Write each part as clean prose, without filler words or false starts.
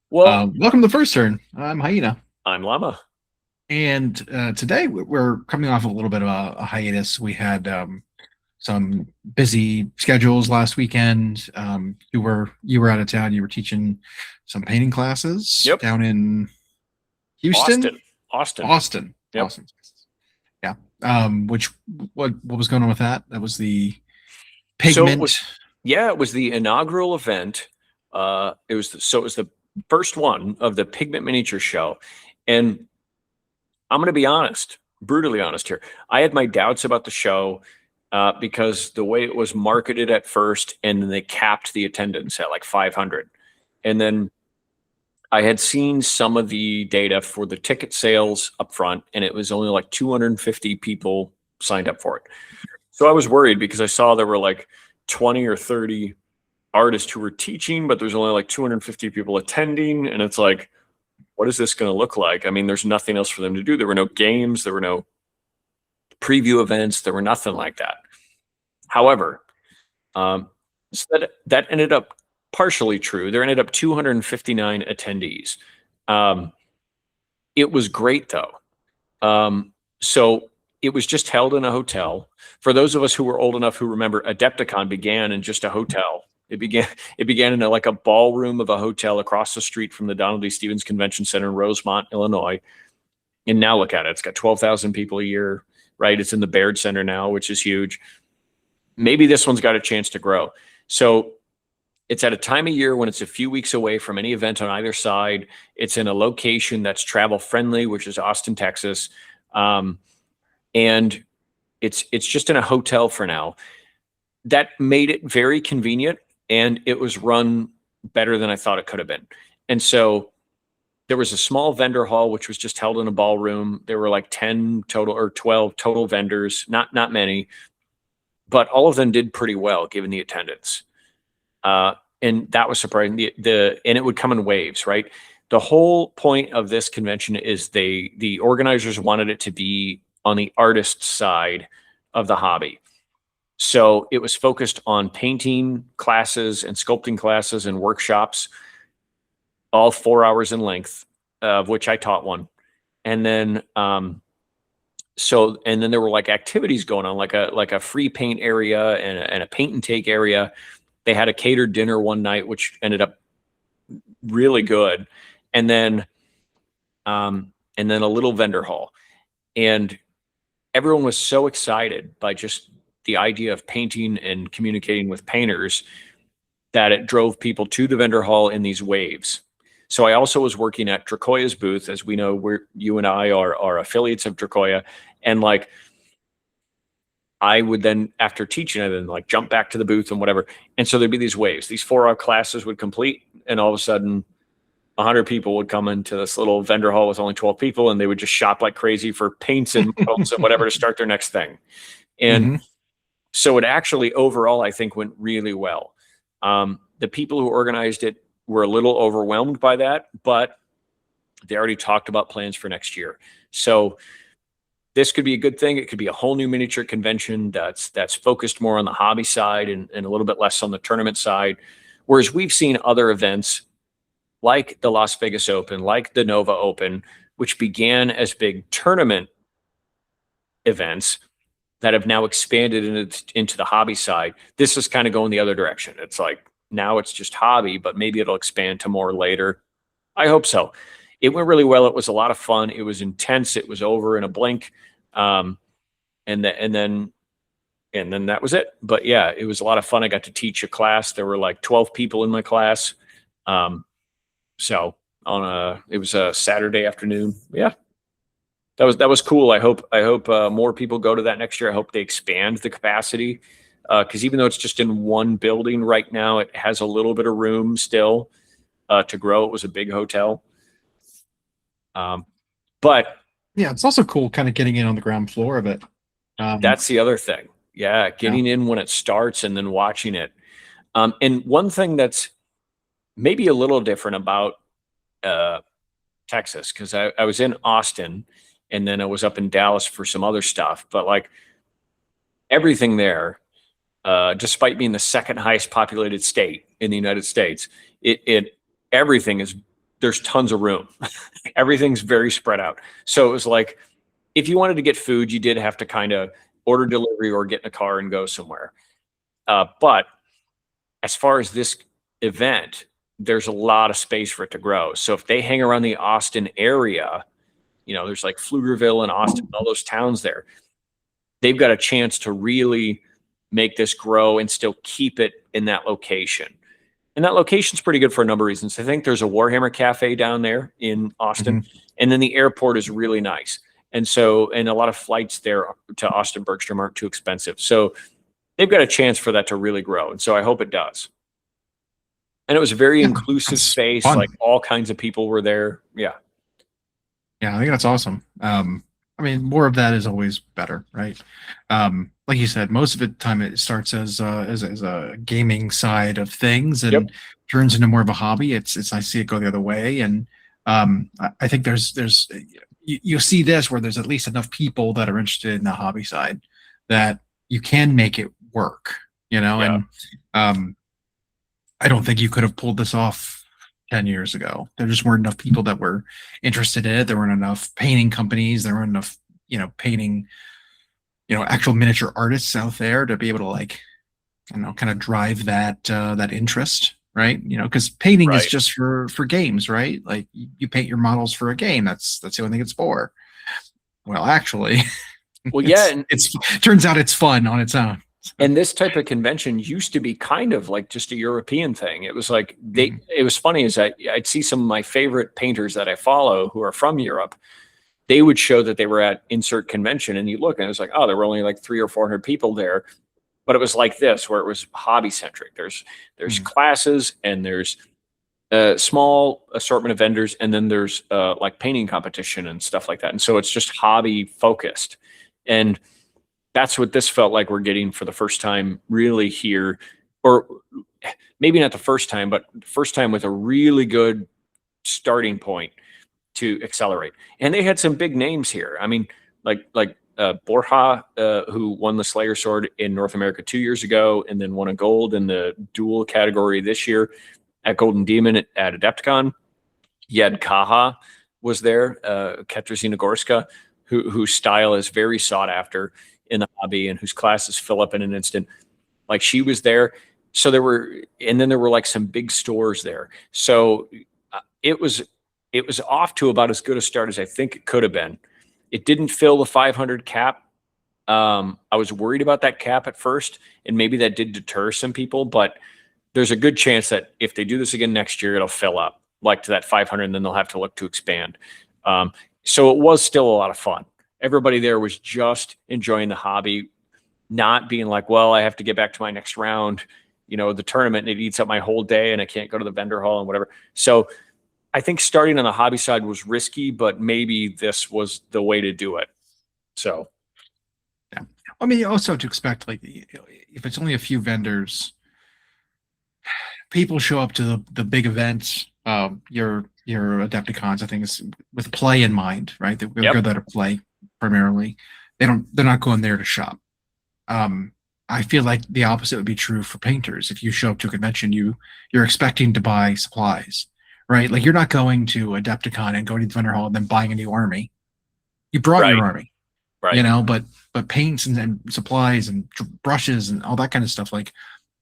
Well, Welcome to the first turn. I'm Hyena, I'm Llama. and today we're coming off a little bit of a hiatus. We had some busy schedules last weekend. You were out of town. You were teaching some painting classes Yep. down in Houston, Austin. Austin. Austin, Yep. Austin. Yeah. Which what was going on with that? That was the So it pigment. was, yeah, it was the inaugural event. It was the first one of the Pigment Miniature show. And I'm going to be honest, brutally honest here. I had my doubts about the show because the way it was marketed at first, and then they capped the attendance at like 500. And then I had seen some of the data for the ticket sales up front, and it was only like 250 people signed up for it. So I was worried because I saw there were like 20 or 30 artists who were teaching, but there's only like 250 people attending. And it's like, what is this going to look like? I mean, there's nothing else for them to do. There were no games, there were no preview events, there were nothing like that. However, so that ended up partially true. There ended up 259 attendees. Um, it was great though. So it was just held in a hotel. For those of us who were old enough who remember, Adepticon began in just a hotel. It began in like a ballroom of a hotel across the street from the Donald D. Stevens Convention Center in Rosemont, Illinois. And now look at it; it's got 12,000 people a year. Right? It's in the Baird Center now, which is huge. Maybe this one's got a chance to grow. So it's at a time of year when it's a few weeks away from any event on either side. It's in a location that's travel friendly, which is Austin, Texas. Um, and it's just in a hotel for now. That made it very convenient, and it was run better than I thought it could have been. And so there was a small vendor hall which was just held in a ballroom. There were like 10 total or 12 total vendors, not many, but all of them did pretty well given the attendance. And that was surprising. And it would come in waves, right? The whole point of this convention is the organizers wanted it to be on the artist side of the hobby. So it was focused on painting classes and sculpting classes and workshops, all 4 hours in length, of which I taught one. And then and then there were like activities going on, like a free paint area and a paint and take area. They had a catered dinner one night, which ended up really good. And then a little vendor hall. And everyone was so excited by just the idea of painting and communicating with painters that it drove people to the vendor hall in these waves. So I also was working at Dracoya's booth. As we know, you and I are affiliates of Dracoya. And like I would then, after teaching, I then like jump back to the booth and whatever. And so there'd be these waves. These 4 hour classes would complete, and all of a sudden 100 people would come into this little vendor hall with only 12 people, and they would just shop like crazy for paints and models and whatever to start their next thing. And Hmm. so it actually overall, I think, went really well. The people who organized it were a little overwhelmed by that, but they already talked about plans for next year. So this could be a good thing. It could be a whole new miniature convention that's focused more on the hobby side and a little bit less on the tournament side. Whereas we've seen other events like the Las Vegas Open, like the Nova Open, which began as big tournament events that have now expanded into the hobby side. This is kind of going the other direction. It's like now it's just hobby, but maybe it'll expand to more later. I hope so. It went really well. It was a lot of fun. It was intense. It was over in a blink. Um, and, the, and then that was it. But yeah, it was a lot of fun. I got to teach a class. There were like 12 people in my class. So it was a Saturday afternoon. Yeah, that was cool. I hope more people go to that next year. I hope they expand the capacity because even though it's just in one building right now, it has a little bit of room still to grow. It was a big hotel, um, but Yeah, it's also cool, kind of getting in on the ground floor of it. Um, that's the other thing. Yeah, yeah. getting in when it starts and then watching it. And one thing that's maybe a little different about uh, Texas, because I was in Austin and then I was up in Dallas for some other stuff, but like everything there, despite being the second highest populated state in the United States, it everything is there's tons of room. Everything's very spread out. So it was like, if you wanted to get food, you did have to kind of order delivery or get in a car and go somewhere. But as far as this event, there's a lot of space for it to grow. So if they hang around the Austin area, there's like Pflugerville and Austin, all those towns there, they've got a chance to really make this grow and still keep it in that location. And that location's pretty good for a number of reasons. I think there's a Warhammer cafe down there in Austin, and then the airport is really nice. And a lot of flights there to Austin Bergstrom aren't too expensive. So they've got a chance for that to really grow. And so I hope it does. And it was a very inclusive space. Fun. Like all kinds of people were there. Yeah. Yeah, I think that's awesome. I mean, more of that is always better, right? Like you said, most of the time it starts as a gaming side of things and turns into more of a hobby. It's nice to see it go the other way. And I think you see this where there's at least enough people that are interested in the hobby side that you can make it work, and I don't think you could have pulled this off 10 years ago. There just weren't enough people that were interested in it. There weren't enough painting companies. There weren't enough, painting, actual miniature artists out there to be able to kind of drive that interest, right? Because painting is just for games, right? Like you paint your models for a game. That's the only thing it's for. Well, actually, and it's turns out it's fun on its own. And this type of convention used to be kind of like just a European thing. It was like it was funny as I'd see some of my favorite painters that I follow who are from Europe. They would show that they were at insert convention, and you look and it was like, oh, there were only like 300 or 400 people there. But it was like this, where it was hobby centric. There's classes, and there's a small assortment of vendors, and then there's like painting competition and stuff like that. And so it's just hobby focused. And that's what this felt like we're getting for the first time really here, or maybe not the first time, but first time with a really good starting point to accelerate. And they had some big names here. I mean, like Borja, who won the Slayer Sword in North America 2 years ago, and then won a gold in the dual category this year at Golden Demon at Adepticon. Yed Kaha was there, Katarzyna Gorska, whose style is very sought after in the hobby and whose classes fill up in an instant. Like she was there. So then there were like some big stores there. So it was off to about as good a start as I think it could have been. It didn't fill the 500 cap. I was worried about that cap at first, and maybe that did deter some people, but there's a good chance that if they do this again next year, it'll fill up like to that 500, and then they'll have to look to expand. So it was still a lot of fun. Everybody there was just enjoying the hobby, not being like, well, I have to get back to my next round, the tournament, and it eats up my whole day and I can't go to the vendor hall and whatever. So I think starting on the hobby side was risky, but maybe this was the way to do it. So. Yeah. I mean, also to expect, like, if it's only a few vendors, people show up to the big events. Your Adepticons, I think, is with play in mind, right? They're go there to play primarily. They're not going there to shop. I feel like the opposite would be true for painters. If you show up to a convention, you're expecting to buy supplies, right? Like you're not going to Adepticon and going to the vendor hall and then buying a new army. You brought your army, right? But paints and supplies and brushes and all that kind of stuff. Like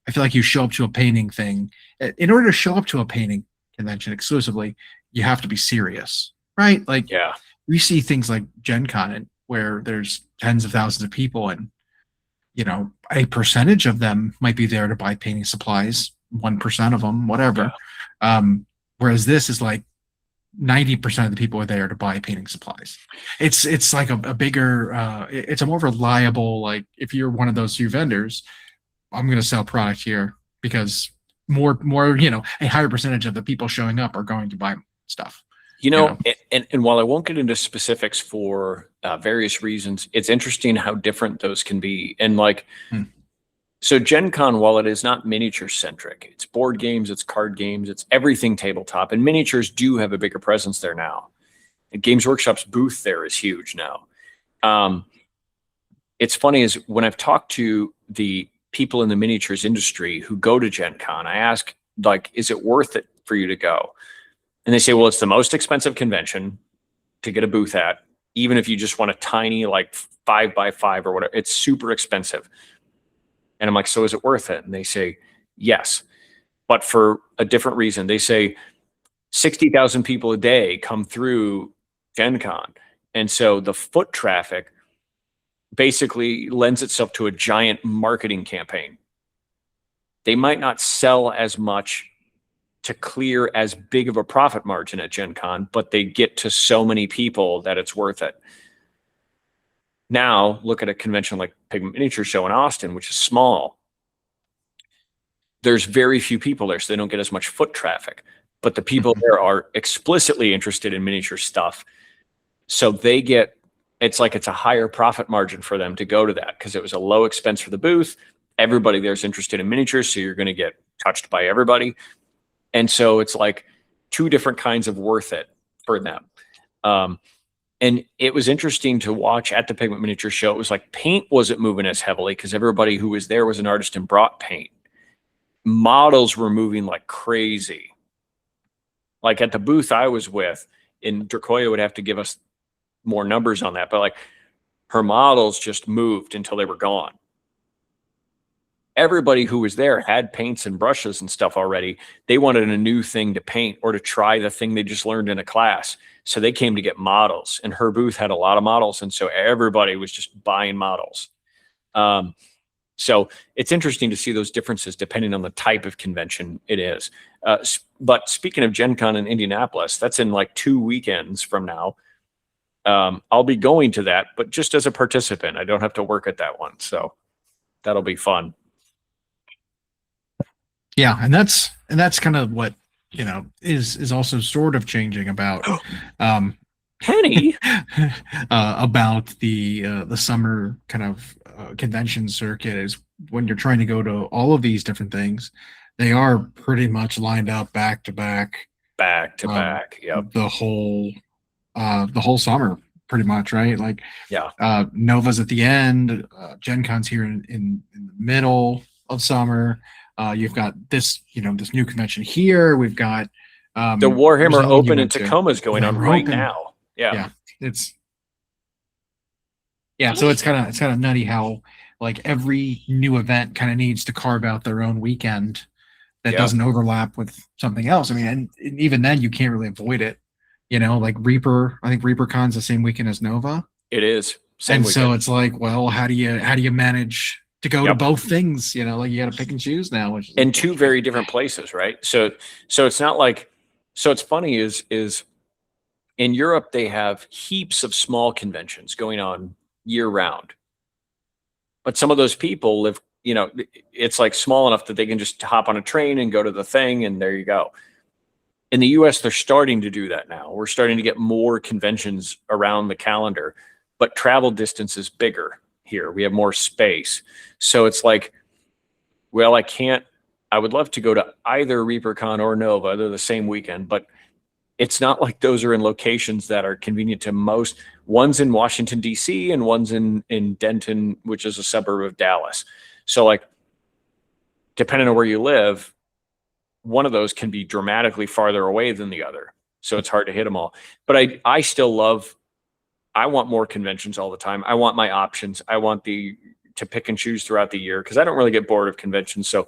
I feel like you show up to a painting thing. In order to show up to a painting convention exclusively, you have to be serious, right? Like we see things like Gen Con where there's tens of thousands of people, and a percentage of them might be there to buy painting supplies, 1% of them, whatever. Whereas this is like 90% of the people are there to buy painting supplies. It's like a bigger, it's a more reliable, like if you're one of those few vendors, I'm going to sell product here because more, a higher percentage of the people showing up are going to buy stuff. And while I won't get into specifics for various reasons, it's interesting how different those can be. And so Gen Con, while it is not miniature centric, it's board games, it's card games, it's everything tabletop, and miniatures do have a bigger presence there now. And Games Workshop's booth there is huge now. It's funny is when I've talked to the people in the miniatures industry who go to Gen Con, I ask, like, is it worth it for you to go? And they say, well, it's the most expensive convention to get a booth at, even if you just want a tiny, like 5x5 or whatever, it's super expensive. And I'm like, so is it worth it? And they say, yes, but for a different reason. They say 60,000 people a day come through Gen Con. And so the foot traffic basically lends itself to a giant marketing campaign. They might not sell as much to clear as big of a profit margin at Gen Con, but they get to so many people that it's worth it. Now, look at a convention like Pigment Miniature Show in Austin, which is small. There's very few people there, so they don't get as much foot traffic. But the people there are explicitly interested in miniature stuff. So they get, it's like it's a higher profit margin for them to go to that because it was a low expense for the booth. Everybody there's interested in miniatures, so you're going to get touched by everybody. And so it's like two different kinds of worth it for them. And it was interesting to watch at the Pigment Miniature Show. It was like paint wasn't moving as heavily because everybody who was there was an artist and brought paint. Models were moving like crazy. Like at the booth I was with, and Dracoya would have to give us more numbers on that, but like her models just moved until they were gone. Everybody who was there had paints and brushes and stuff already. They wanted a new thing to paint or to try the thing they just learned in a class. So they came to get models, and her booth had a lot of models. And so everybody was just buying models. So it's interesting to see those differences depending on the type of convention it is. But speaking of Gen Con in Indianapolis, that's in like 2 weekends from now. I'll be going to that, but just as a participant. I don't have to work at that one. So that'll be fun. Yeah, and that's kind of what, you know, is also sort of changing about Penny about the summer kind of convention circuit is when you're trying to go to all of these different things, they are pretty much lined up back to back. Yep. The whole summer, pretty much, right? Like, yeah. Nova's at the end, Gen Con's here in the middle of summer. You've got this, you know, this new convention here. We've got the Warhammer Open in Tacoma is going on right now. Yeah. So it's kind of nutty how like every new event kind of needs to carve out their own weekend that doesn't overlap with something else. I mean, and even then you can't really avoid it. You know, like Reaper, I think ReaperCon's the same weekend as Nova. It is. Same weekend. So it's like, well, how do you manage to go to both things? You know, like you got to pick and choose now, which is in two very different places, right? So it's not like, so it's funny is in Europe they have heaps of small conventions going on year round, but some of those people live, you know, it's like small enough that they can just hop on a train and go to the thing, and there you go. In the US, they're starting to do that now. We're starting to get more conventions around the calendar, but travel distance is bigger here. We have more space. So it's like, well, I would love to go to either ReaperCon or Nova. They're the same weekend, but it's not like those are in locations that are convenient to most. One's in Washington, D.C., and one's in Denton, which is a suburb of Dallas. So like, depending on where you live, one of those can be dramatically farther away than the other. So it's hard to hit them all. But I still love, I want more conventions all the time. I want my options. I want to pick and choose throughout the year because I don't really get bored of conventions. So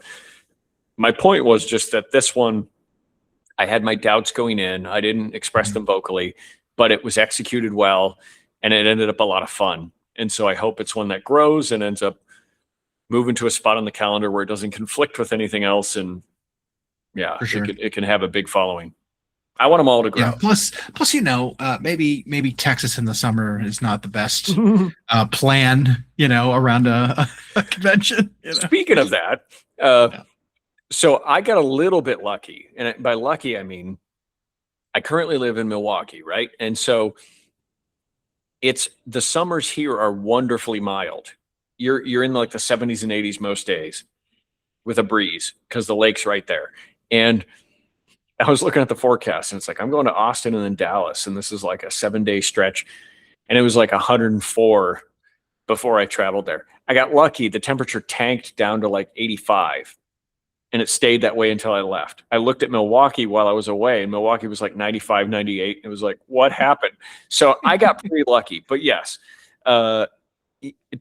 my point was just that this one, I had my doubts going in. I didn't express them vocally, but it was executed well, and it ended up a lot of fun. And so I hope it's one that grows and ends up moving to a spot on the calendar where it doesn't conflict with anything else. And yeah, for sure. It can have a big following. I want them all to grow. Yeah, plus, you know, maybe Texas in the summer is not the best plan, you know, around a convention. You know? Speaking of that, so I got a little bit lucky, and by lucky I mean I currently live in Milwaukee, right? And so it's the summers here are wonderfully mild. You're in like the 70s and 80s most days with a breeze because the lake's right there. And I was looking at the forecast, and it's like I'm going to Austin and then Dallas, and this is like a 7-day stretch, and it was like 104 before I traveled there. I got lucky. The temperature tanked down to like 85. and it stayed that way until I left. I looked at Milwaukee while I was away, and Milwaukee was like 95, 98. It was like, what happened? So I got pretty lucky. But yes, uh,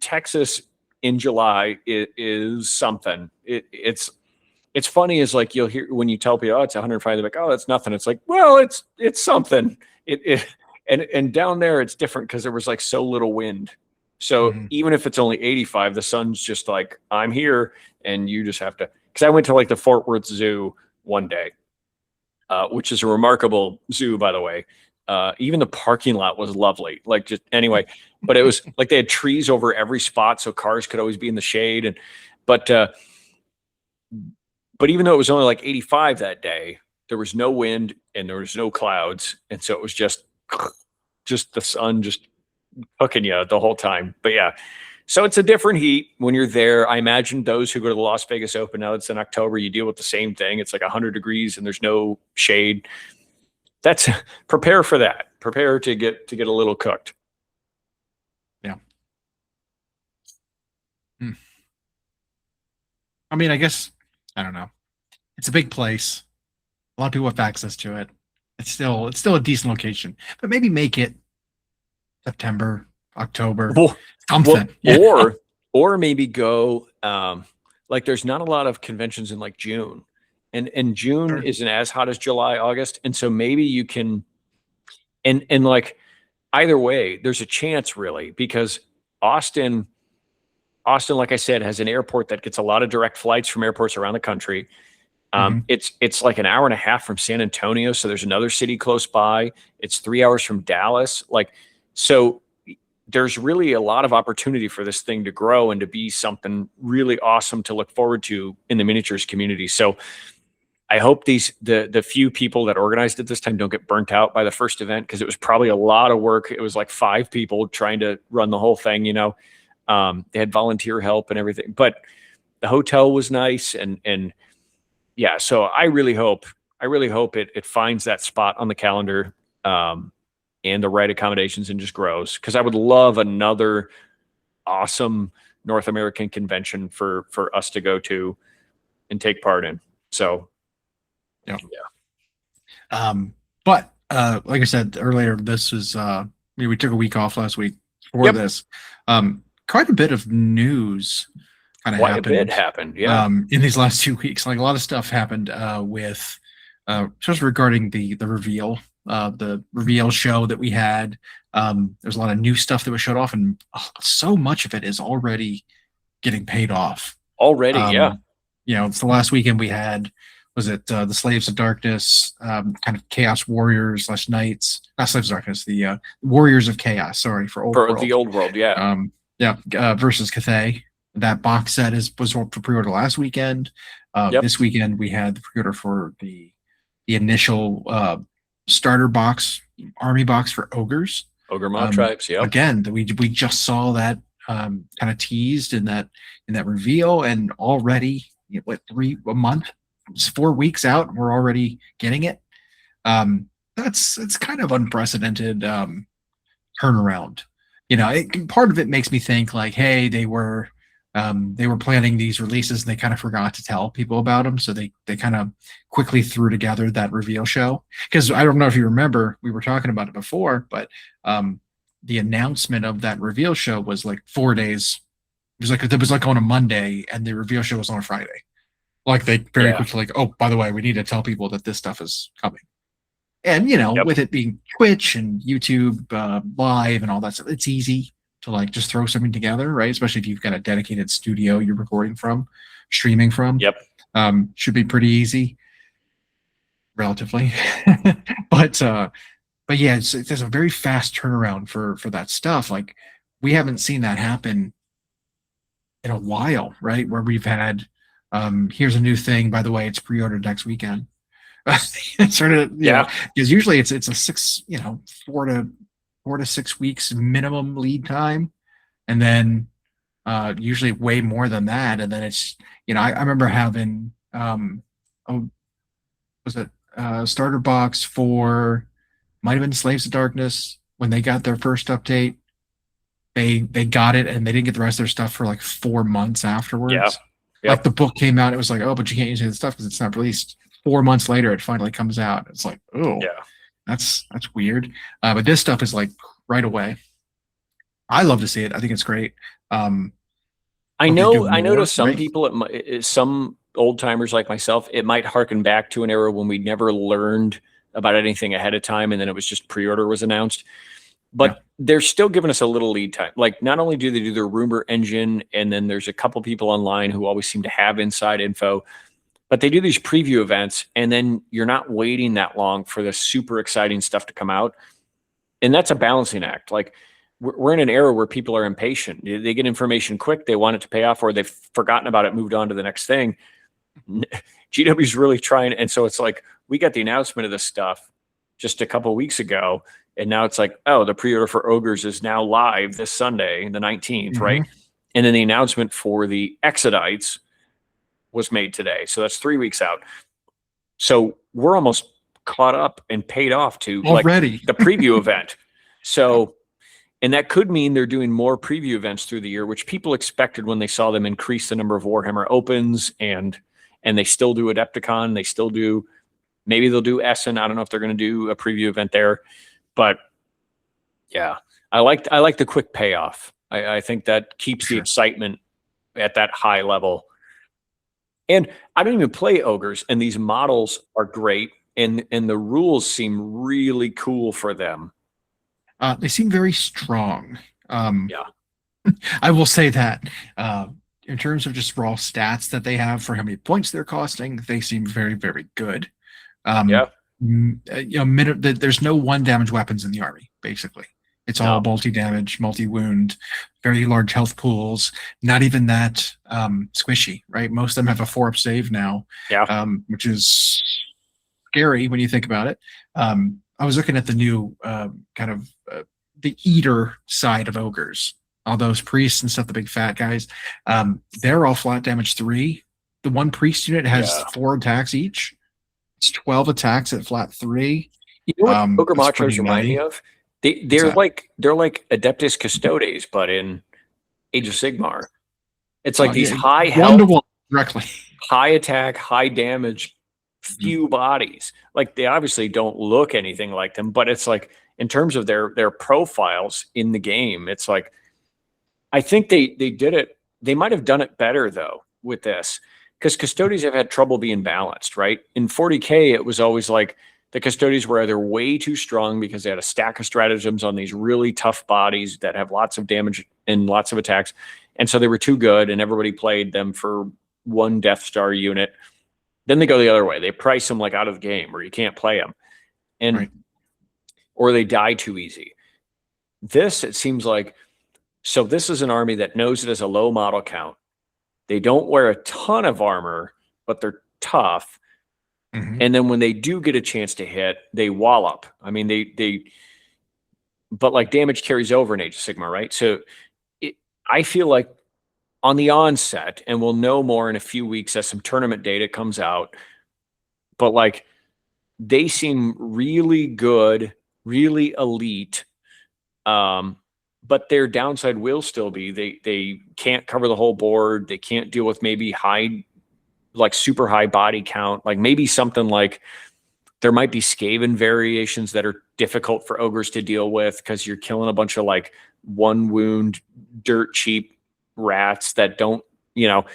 Texas in July is something. It's funny is like you'll hear when you tell people, oh, it's 105, they're like, oh, that's nothing. It's like, well, it's something. And down there it's different because there was like so little wind. So even if it's only 85, the sun's just like, I'm here, and you just have to. Because I went to like the Fort Worth Zoo one day, which is a remarkable zoo, by the way. Even the parking lot was lovely. Like just anyway, but it was like they had trees over every spot, so cars could always be in the shade. And but even though it was only like 85 that day, there was no wind and there was no clouds, and so it was just the sun just cooking you the whole time. But yeah, so it's a different heat when you're there. I imagine those who go to the Las Vegas Open, now it's in October, you deal with the same thing. It's like 100 degrees and there's no shade. That's prepare for that. Prepare to get a little cooked. Yeah. I mean, I guess I don't know. It's a big place. A lot of people have access to it. It's still a decent location, but maybe make it September, October, something. Or maybe go like there's not a lot of conventions in like June. And June isn't as hot as July, August. And so maybe you can and like either way, there's a chance really, because Austin, like I said, has an airport that gets a lot of direct flights from airports around the country. It's like an hour and a half from San Antonio, so there's another city close by. It's 3 hours from Dallas. Like, so there's really a lot of opportunity for this thing to grow and to be something really awesome to look forward to in the miniatures community. So I hope the few people that organized it this time don't get burnt out by the first event, because it was probably a lot of work. It was like 5 people trying to run the whole thing, you know. They had volunteer help and everything, but the hotel was nice. And yeah, so I really hope it finds that spot on the calendar, and the right accommodations, and just grows. Because I would love another awesome North American convention for us to go to and take part in. So yeah. But like I said earlier, this was we took a week off last week for this. Quite a bit of news kind of happened. Quite a bit happened, yeah. In these last 2 weeks, like a lot of stuff happened with just regarding the reveal show that we had. There's a lot of new stuff that was showed off, and so much of it is already getting paid off. Yeah. You know, it's the last weekend we had. Was it the Slaves of Darkness, kind of Chaos Warriors / Knights? Not Slaves of Darkness, the Warriors of Chaos. Sorry, for the old world, yeah. Versus Cathay. That box set was for pre-order last weekend. This weekend we had the pre-order for the initial starter box, army box for Ogors. Ogre Mawtribes, Again, we just saw that kind of teased in that reveal, and already a month, it's 4 weeks out, and we're already getting it. It's kind of unprecedented turnaround. You know, part of it makes me think like, hey, they were planning these releases and they kind of forgot to tell people about them, so they kind of quickly threw together that reveal show. Because I don't know if you remember, we were talking about it before, but the announcement of that reveal show was like 4 days. It was like on a Monday, and the reveal show was on a Friday. Like they very quickly like, oh, by the way, we need to tell people that this stuff is coming. And you know, with it being Twitch and YouTube live and all that stuff, it's easy to like just throw something together, right? Especially if you've got a dedicated studio you're recording from, streaming from. Should be pretty easy, relatively. but yeah, there's a very fast turnaround for that stuff. Like we haven't seen that happen in a while, right? Where we've had here's a new thing, by the way, it's pre-ordered next weekend. Sort of, because usually it's a 4 to 6 weeks minimum lead time, and then usually way more than that. And then it's, I remember having was it starter box for, might have been Slaves of Darkness, when they got their first update. They got it, and they didn't get the rest of their stuff for like 4 months afterwards. Like Yep. the book came out, it was like, oh, but you can't use any of the stuff because it's not released. 4 months later, it finally comes out. It's like, oh, Yeah. that's weird. But this stuff is like right away. I love to see it. I think it's great. Um, I Hope they do know. I know to more, some right? people, some old timers like myself, it might harken back to an era when we never learned about anything ahead of time, and then it was just pre-order was announced. Yeah. But they're still giving us a little lead time. Like, not only do they do their rumor engine, and then there's a couple people online who always seem to have inside info, but they do these preview events, and then you're not waiting that long for the super exciting stuff to come out. And that's a balancing act. Like, we're in an era where people are impatient. They get information quick, they want it to pay off, or they've forgotten about it, moved on to the next thing. GW's really trying, and so it's like we got the announcement of this stuff just a couple of weeks ago, and now it's like, oh, the pre-order for Ogres is now live this Sunday, the 19th, Hmm. right? And then the announcement for the Exodites was made today, so that's 3 weeks out. So we're almost caught up and paid off to like Already. the preview event. Yep. So, and that could mean they're doing more preview events through the year, which people expected when they saw them increase the number of Warhammer Opens, and they still do Adepticon. They still do. Maybe they'll do Essen. I don't know if they're going to do a preview event there, but yeah, I like the quick payoff. I think that keeps the Sure. excitement at that high level. And I don't even play ogres, and these models are great, and the rules seem really cool for them. They seem very strong. Yeah. I will say that in terms of just raw stats that they have for how many points they're costing, they seem very, very good. Um, Yeah. there's no one damage weapons in the army, basically. It's all No. multi-damage, multi-wound, very large health pools. Not even that squishy, right? Most of them have a 4-up save now, Yeah. which is scary when you think about it. I was looking at the new kind of the eater side of ogres. All those priests and stuff, the big fat guys, they're all flat damage 3. The one priest unit has Yeah. 4 attacks each. It's 12 attacks at flat 3. You know what ogre That's pretty machos remind me nutty. of? What's They're that? like Adeptus Custodes, but in Age of Sigmar. It's like these Yeah, high one to health, one directly. high attack, high damage, Mhm. few bodies. Like, they obviously don't look anything like them, but it's like in terms of their profiles in the game, it's like I think they did it. They might have done it better though with this, because custodies have had trouble being balanced, right? In 40K, it was always like the custodies were either way too strong because they had a stack of stratagems on these really tough bodies that have lots of damage and lots of attacks, and so they were too good, and everybody played them for one Death Star unit. Then they go the other way. They price them like out of the game, where you can't play them, and Right. or they die too easy. This, it seems like, so this is an army that knows it has a low model count. They don't wear a ton of armor, but they're tough. Mhm. And then when they do get a chance to hit, they wallop. I mean, but like damage carries over in Age of Sigmar, right? So I feel like on the onset, and we'll know more in a few weeks as some tournament data comes out, but like they seem really good, really elite. But their downside will still be they can't cover the whole board. They can't deal with maybe high, like super high body count. Like maybe something like there might be Skaven variations that are difficult for ogres to deal with because you're killing a bunch of like one wound, dirt cheap rats that don't, you know.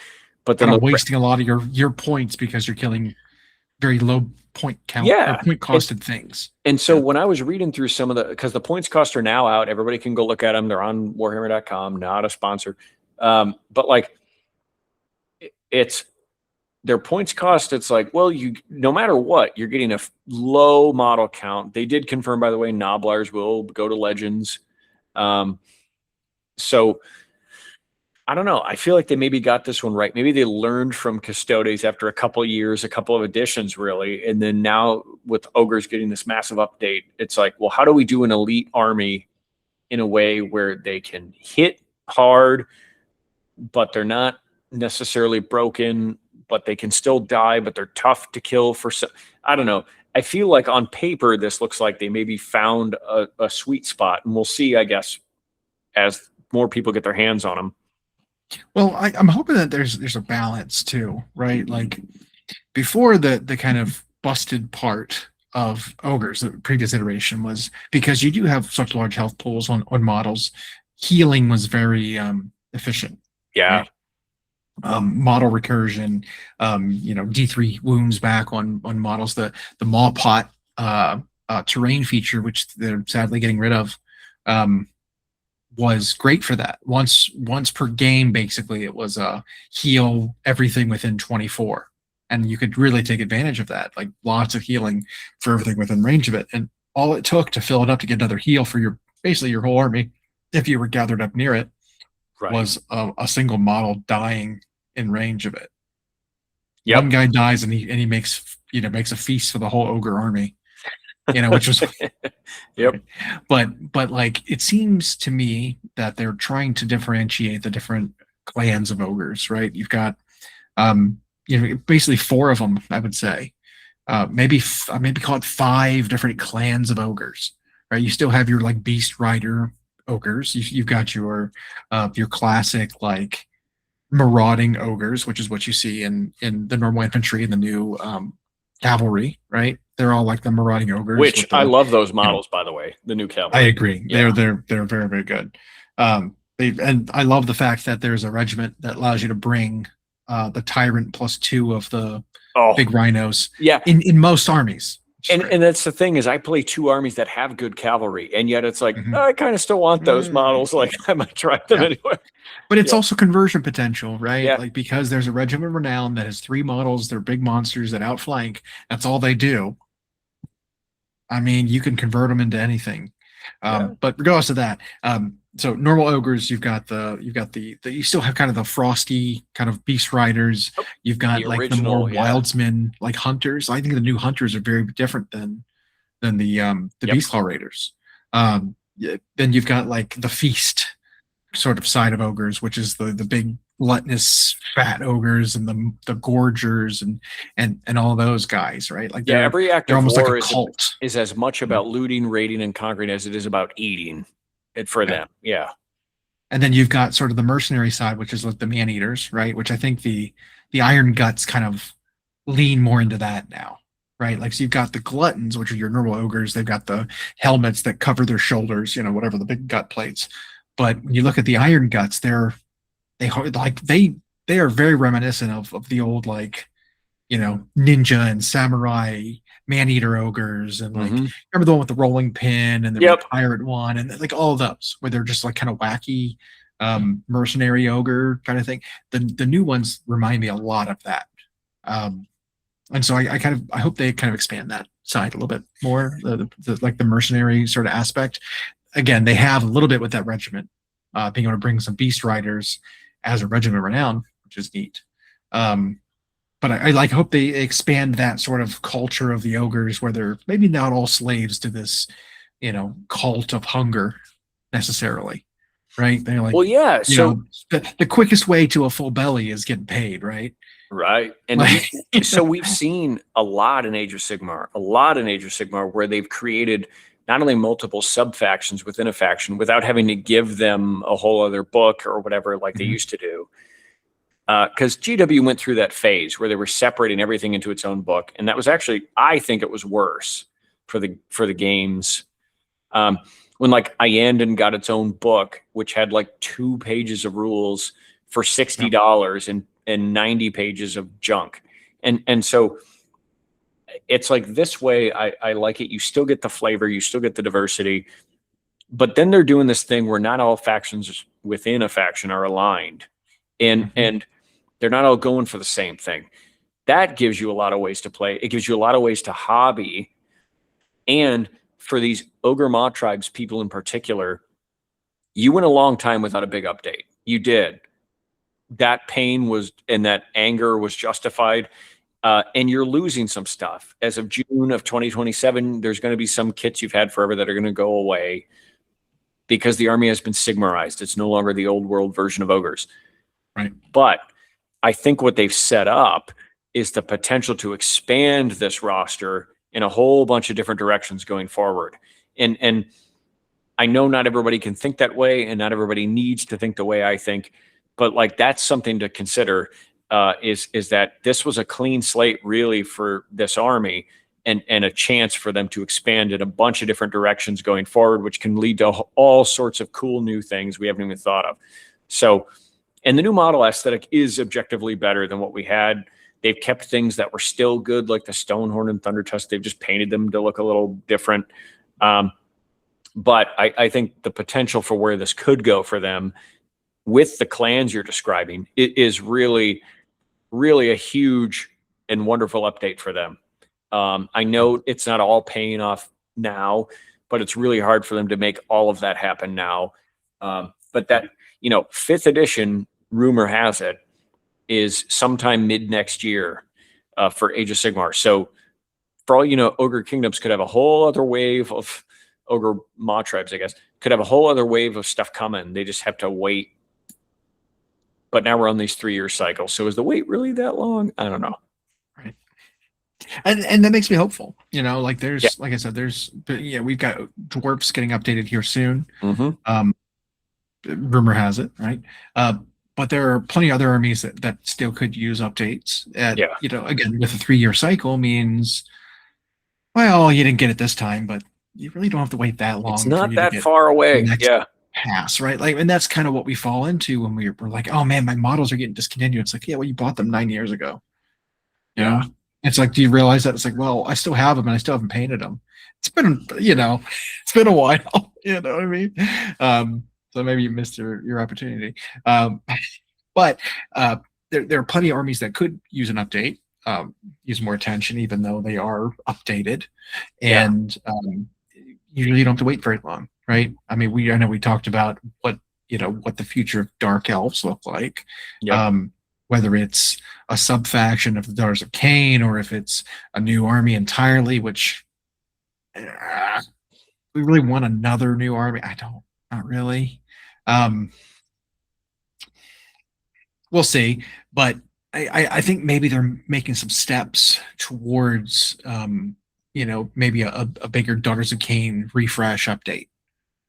But then Kind the of wasting a lot of your points because you're killing very low point count or yeah, point and costed things. and so Yeah. when I was reading through some of the, because the points cost are now out, everybody can go look at them. They're on Warhammer.com, not a sponsor. But like it's their points cost. It's like, well, you no matter what, you're getting a low model count. They did confirm, by the way, Noblars will go to Legends. Um, so I don't know. I feel like they maybe got this one right. Maybe they learned from Custodes after a couple of years, a couple of editions, really. And then now with Ogres getting this massive update, it's like, well, how do we do an elite army in a way where they can hit hard, but they're not necessarily broken, but they can still die, but they're tough to kill for some, I don't know. I feel like on paper, this looks like they maybe found a sweet spot, and we'll see, I guess, as more people get their hands on them. Well, I'm hoping that there's a balance too, right? Like before the kind of busted part of ogres, the previous iteration was because you do have such large health pools on models, healing was very efficient, Yeah. right? Model recursion, D3 wounds back on models, the maw pot terrain feature, which they're sadly getting rid of, um, was great for that. Once per game, basically, it was heal everything within 24. And you could really take advantage of that, like lots of healing for everything within range of it. And all it took to fill it up to get another heal for your basically your whole army, if you were gathered up near it, Right. was a single model dying in range of it. One Yep. guy dies and he makes a feast for the whole ogre army, which was Yep. but like it seems to me that they're trying to differentiate the different clans of ogres, right? You've got basically four of them, I would say. Maybe call it five different clans of ogres, right? You still have your like beast rider ogres. You've got your classic like marauding ogres, which is what you see in the normal infantry and the new cavalry, right? They're all like the marauding ogres Which with I the, love those you know, models, by the way, the new I cavalry. agree. Yeah. They're very, very good. And I love the fact that there's a regiment that allows you to bring the tyrant +2 of the Oh, big rhinos yeah. in most armies. And that's the thing is I play two armies that have good cavalry, and yet it's like Mhm. I kind of still want those models. Like I might try them Yeah. anyway. But it's Yeah. also conversion potential, right? Yeah. Like because there's a regiment of renown that has three models, they're big monsters that outflank. That's all they do. I mean, you can convert them into anything. Yeah. But regardless of that, so normal ogres, you still have kind of the frosty kind of beast riders. Oh, You've got the like the more original, yeah. wildsmen, like hunters. I think the new hunters are very different than the Yep. beast claw raiders. Then you've got like the feast sort of side of ogres, which is the big gluttonous fat ogres and the gorgers and all those guys, right? Like Yeah. Every act they're of almost like a war cult. is as much about looting, raiding, and conquering as it is about eating it for Yeah. them. Yeah. And then you've got sort of the mercenary side, which is like the man eaters, right? Which I think the Iron Guts kind of lean more into that now, right? Like so you've got the gluttons, which are your normal ogres. They've got the helmets that cover their shoulders, whatever the big gut plates. But when you look at the Iron Guts, they are very reminiscent of the old like ninja and samurai man-eater ogres and like Mm-hmm. remember the one with the rolling pin and the Yep. pirate one and like all of those where they're just like kind of wacky mercenary ogre kind of thing. The new ones remind me a lot of that. And so I hope they kind of expand that side a little bit more, like the mercenary sort of aspect. Again, they have a little bit with that regiment, being able to bring some beast riders as a regiment of renown, which is neat. But I like hope they expand that sort of culture of the ogres where they're maybe not all slaves to this, cult of hunger necessarily, right? They're like, Well, yeah. So the quickest way to a full belly is getting paid, right? right. And Like, we've seen a lot in Age of Sigmar, where they've created not only multiple sub factions within a faction without having to give them a whole other book or whatever like they used to do. Because GW went through that phase where they were separating everything into its own book, and that was actually, I think, it was worse for the games. When like Iandon got its own book, which had like 2 pages of rules for $60 and 90 pages of junk, and so it's like this way. I like it. You still get the flavor, you still get the diversity, but then they're doing this thing where not all factions within a faction are aligned, and they're not all going for the same thing. That gives you a lot of ways to play. It gives you a lot of ways to hobby. And for these Ogre Mawtribes people in particular, you went a long time without a big update. You did. That pain was, and that anger was justified. And you're losing some stuff. As of June of 2027, there's going to be some kits you've had forever that are going to go away because the army has been Sigmarized. It's no longer the old world version of ogres. right. But I think what they've set up is the potential to expand this roster in a whole bunch of different directions going forward. And I know not everybody can think that way, and not everybody needs to think the way I think. but like that's something to consider. Is that this was a clean slate really for this army, and a chance for them to expand in a bunch of different directions going forward, which can lead to all sorts of cool new things we haven't even thought of. So, and the new model aesthetic is objectively better than what we had. They've kept things that were still good, like the Stonehorn and Thunder Tusk. They've just painted them to look a little different. But I think the potential for where this could go for them with the clans you're describing, it is really, really a huge and wonderful update for them. I know it's not all paying off now, but it's really hard for them to make all of that happen now. But that, 5th edition, rumor has it, is sometime mid next year for Age of Sigmar. So for all you know, Ogre Kingdoms could have a whole other wave of Ogre Mawtribes, I guess, could have a whole other wave of stuff coming. They just have to wait. But now we're on these 3-year cycles. So is the wait really that long? I don't know. Right. And that makes me hopeful. Like there's, like I said, we've got dwarfs getting updated here soon. Mm-hmm. Rumor has it, right? But there are plenty of other armies that still could use updates. Again, with a 3-year cycle means, well, you didn't get it this time, but you really don't have to wait that long. It's not that far away. Yeah. Pass, right? Like, and that's kind of what we fall into when we're like, oh man, my models are getting discontinued. It's like, yeah, well, you bought them 9 years ago. You know? It's like, do you realize that? It's like, well, I still have them and I still haven't painted them. It's been, it's been a while. You know what I mean? So maybe you missed your opportunity. But there are plenty of armies that could use an update, use more attention, even though they are updated. And usually you don't have to wait very long, right? I mean, I know we talked about what the future of Dark Elves look like. Whether it's a sub-faction of the Daughters of Cain or if it's a new army entirely, which we really want another new army. Not really. We'll see, but I think maybe they're making some steps towards maybe a bigger Daughters of Cain refresh update.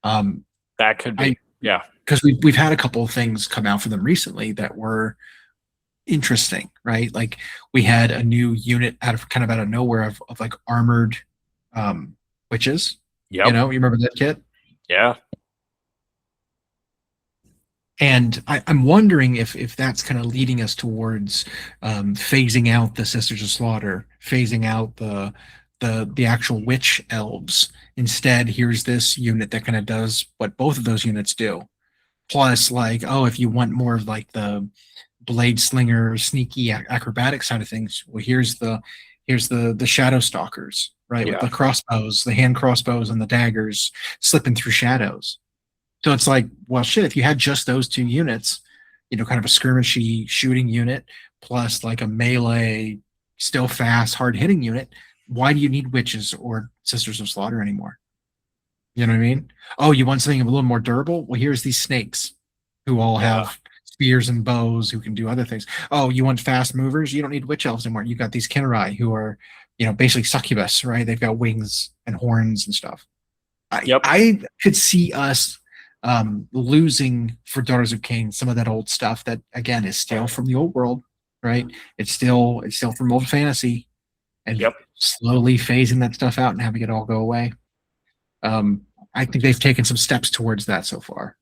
That could be, because we've had a couple of things come out for them recently that were interesting, right? Like we had a new unit out of nowhere of like armored witches. You remember that kit? Yeah. And I'm wondering if that's kind of leading us towards phasing out the Sisters of Slaughter, phasing out the actual witch elves. Instead, here's this unit that kind of does what both of those units do. Plus, like, if you want more of like the blade slinger, sneaky acrobatic side of things, well, here's the shadow stalkers, right? With the crossbows, the hand crossbows, and the daggers slipping through shadows. So it's like, well, shit, if you had just those 2 units, kind of a skirmishy shooting unit plus like a melee, still fast, hard hitting unit, why do you need witches or Sisters of Slaughter anymore? You know what I mean? Oh, you want something a little more durable? Well, here's these snakes who all have spears and bows who can do other things. Oh, you want fast movers? You don't need witch elves anymore. You got these Kinrai who are, basically succubus, right? They've got wings and horns and stuff. I could see us losing for Daughters of Cain some of that old stuff that again is still from the old world, right? It's still from old fantasy, and slowly phasing that stuff out and having it all go away. I think they've taken some steps towards that so far.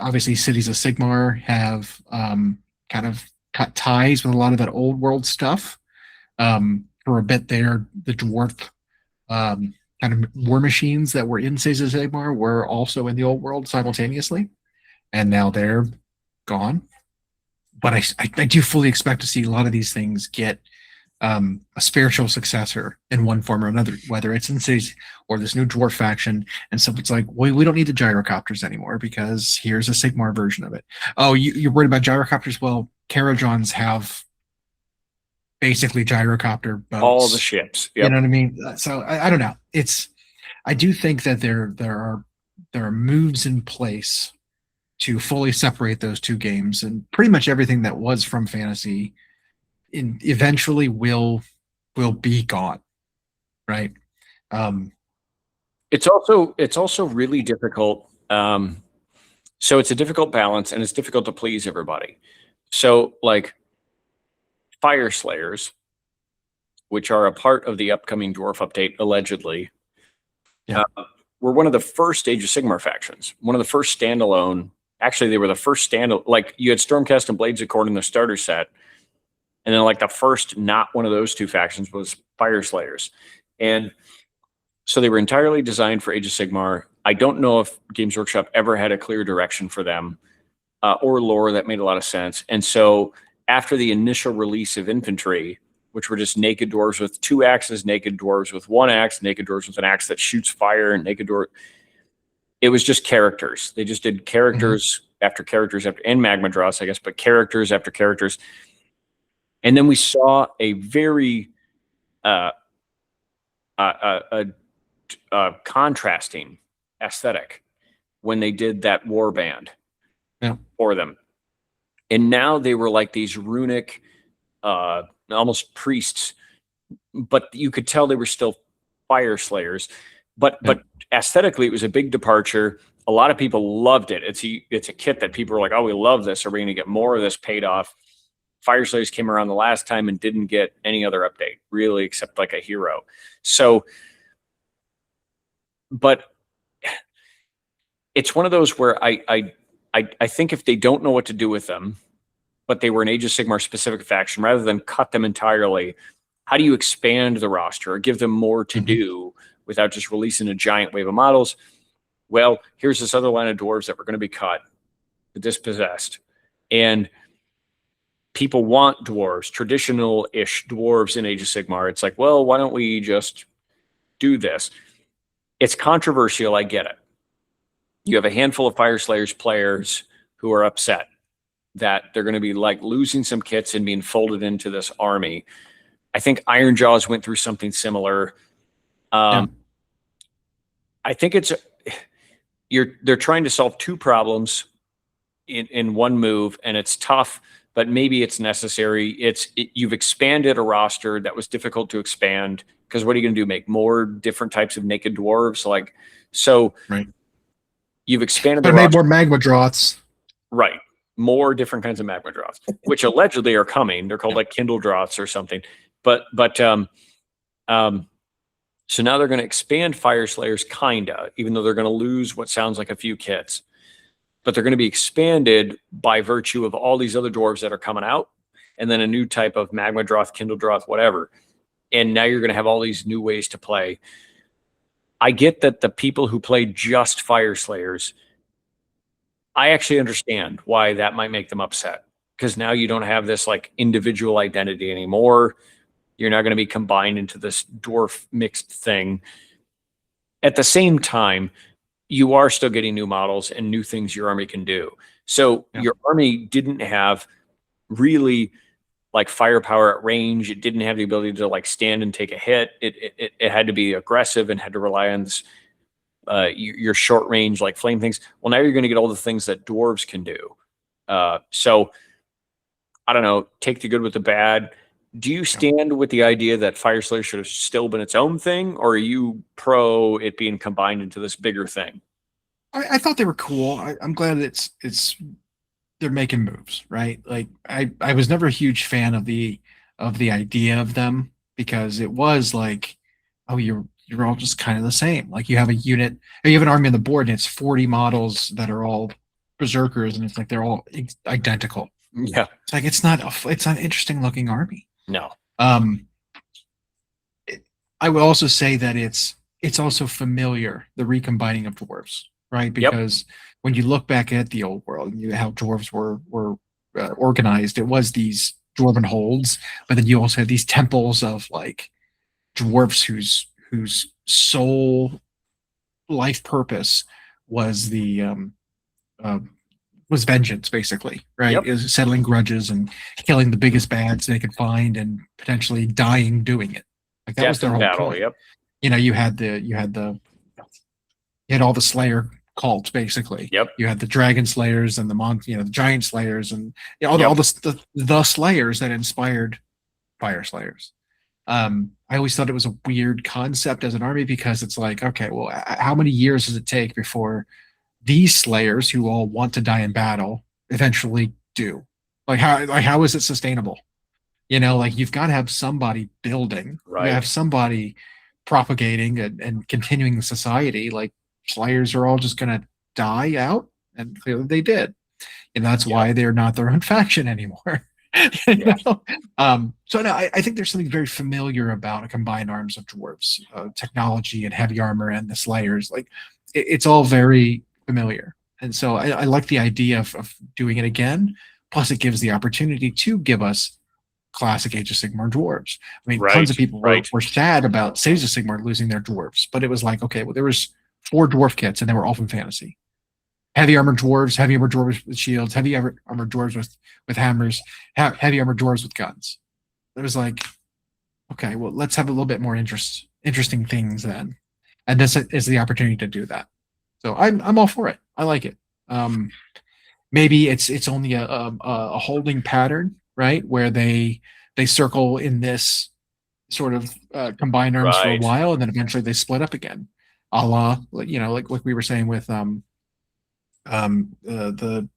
Obviously, Cities of Sigmar have kind of cut ties with a lot of that old world stuff. For a bit there, the dwarf kind of war machines that were in Cities of Sigmar were also in the old world simultaneously, and now they're gone. But I do fully expect to see a lot of these things get a spiritual successor in one form or another, whether it's in Cities or this new dwarf faction. And so it's like, well, we don't need the gyrocopters anymore because here's a Sigmar version of it. Oh, you're worried about gyrocopters? Well, Carajons have basically gyrocopter boats. All the ships. You know what I mean? So I don't know. I do think that there are moves in place to fully separate those 2 games, and pretty much everything that was from fantasy eventually will be gone, right? It's also really difficult So it's a difficult balance, and it's difficult to please everybody. So like Fire Slayers, which are a part of the upcoming Dwarf update, allegedly, Yeah. were one of the first Age of Sigmar factions. One of the first standalone. Actually, they were the first standalone. Like you had Stormcast and Blades of Corn in the starter set, and then like the first not one of those two factions was Fire Slayers, and so they were entirely designed for Age of Sigmar. I don't know if Games Workshop ever had a clear direction for them or lore that made a lot of sense. And so after the initial release of Infantry, which were just naked dwarves with 2 axes, naked dwarves with 1 axe, naked dwarves with an axe that shoots fire, and naked dwarf, it was just characters. They just did characters after characters after, and magma draws, I guess, but characters after characters. And then we saw a very contrasting aesthetic when they did that warband for them. And now they were like these runic, almost priests, but you could tell they were still Fire Slayers. But aesthetically, it was a big departure. A lot of people loved it. It's a kit that people were like, "Oh, we love this. Are we going to get more of this paid off?" Fire Slayers came around the last time and didn't get any other update, really, except like a hero. So, but it's one of those where I think if they don't know what to do with them, but they were an Age of Sigmar specific faction, rather than cut them entirely, how do you expand the roster or give them more to do without just releasing a giant wave of models? Well, here's this other line of dwarves that were going to be cut, the dispossessed. And people want dwarves, traditional-ish dwarves in Age of Sigmar. It's like, well, why don't we just do this? It's controversial, I get it. You have a handful of Fire Slayers players who are upset that they're going to be like losing some kits and being folded into this army. I think Iron Jaws went through something similar. I think they're trying to solve 2 problems in one move, and it's tough, but maybe it's necessary. You've expanded a roster that was difficult to expand, because what are you going to do? Make more different types of naked dwarves? Like, so you've expanded but the made roster. more magma droths. Right. More different kinds of magma droths, which allegedly are coming. They're called like Kindle droths or something. But so now they're going to expand Fire Slayers, kinda, even though they're going to lose what sounds like a few kits. But they're going to be expanded by virtue of all these other dwarves that are coming out, and then a new type of magma droth, Kindle droth, whatever. And now you're going to have all these new ways to play. I get that the people who play just Fire Slayers, I actually understand why that might make them upset, because now you don't have this like individual identity anymore. You're not going to be combined into this dwarf mixed thing. At the same time, you are still getting new models and new things your army can do. So your army didn't have really like firepower at range. It didn't have the ability to like stand and take a hit. It had to be aggressive and had to rely on this, your short range like flame things. Well, now you're going to get all the things that dwarves can do. So I don't know, take the good with the bad. Do you stand with the idea that Fire Slayer should have still been its own thing, or are you pro it being combined into this bigger thing? I thought they were cool. I'm glad it's they're making moves, right? Like I was never a huge fan of the idea of them, because it was like, oh, you're all just kind of the same. Like you have a unit, or you have an army on the board, and it's 40 models that are all berserkers, and it's like they're all identical. Yeah. It's like it's not an interesting looking army. No. I would also say that it's also familiar, the recombining of dwarves, right? Because when you look back at the old world and how dwarves were organized, it was these dwarven holds, but then you also had these temples of like dwarves whose sole life purpose was was vengeance, basically, right? Is settling grudges and killing the biggest bads they could find, and potentially dying doing it. Like that was their whole battle. point. You know, you had all the Slayer cults, basically. You had the Dragon Slayers and the Giant Slayers, and all the Slayers that inspired Fire Slayers. I always thought it was a weird concept as an army, because it's like, okay, well, how many years does it take before these slayers who all want to die in battle eventually do. How is it sustainable? Like you've got to have somebody building, you Right. have somebody propagating and continuing the society. Like slayers are all just gonna die out, and clearly they did. And that's Yep. why they're not their own faction anymore. Yeah. So no, I think there's something very familiar about a combined arms of dwarves, technology and heavy armor and the slayers. Like it's all very familiar, and so I like the idea of doing it again. Plus, it gives the opportunity to give us classic Age of Sigmar dwarves. I mean, tons Right. of people Right. were sad about Age of Sigmar losing their dwarves, but it was like, okay, well, there was 4 dwarf kits, and they were all from fantasy. Heavy armored dwarves, heavy armored dwarves with shields, heavy armored dwarves with hammers, heavy armored dwarves with guns. It was like, okay, well, let's have a little bit more interesting things then, and this is the opportunity to do that. So I'm all for it. I like it. Maybe it's only a holding pattern, right, where they circle in this sort of combined arms for a Right. while, and then eventually they split up again, a la like we were saying with the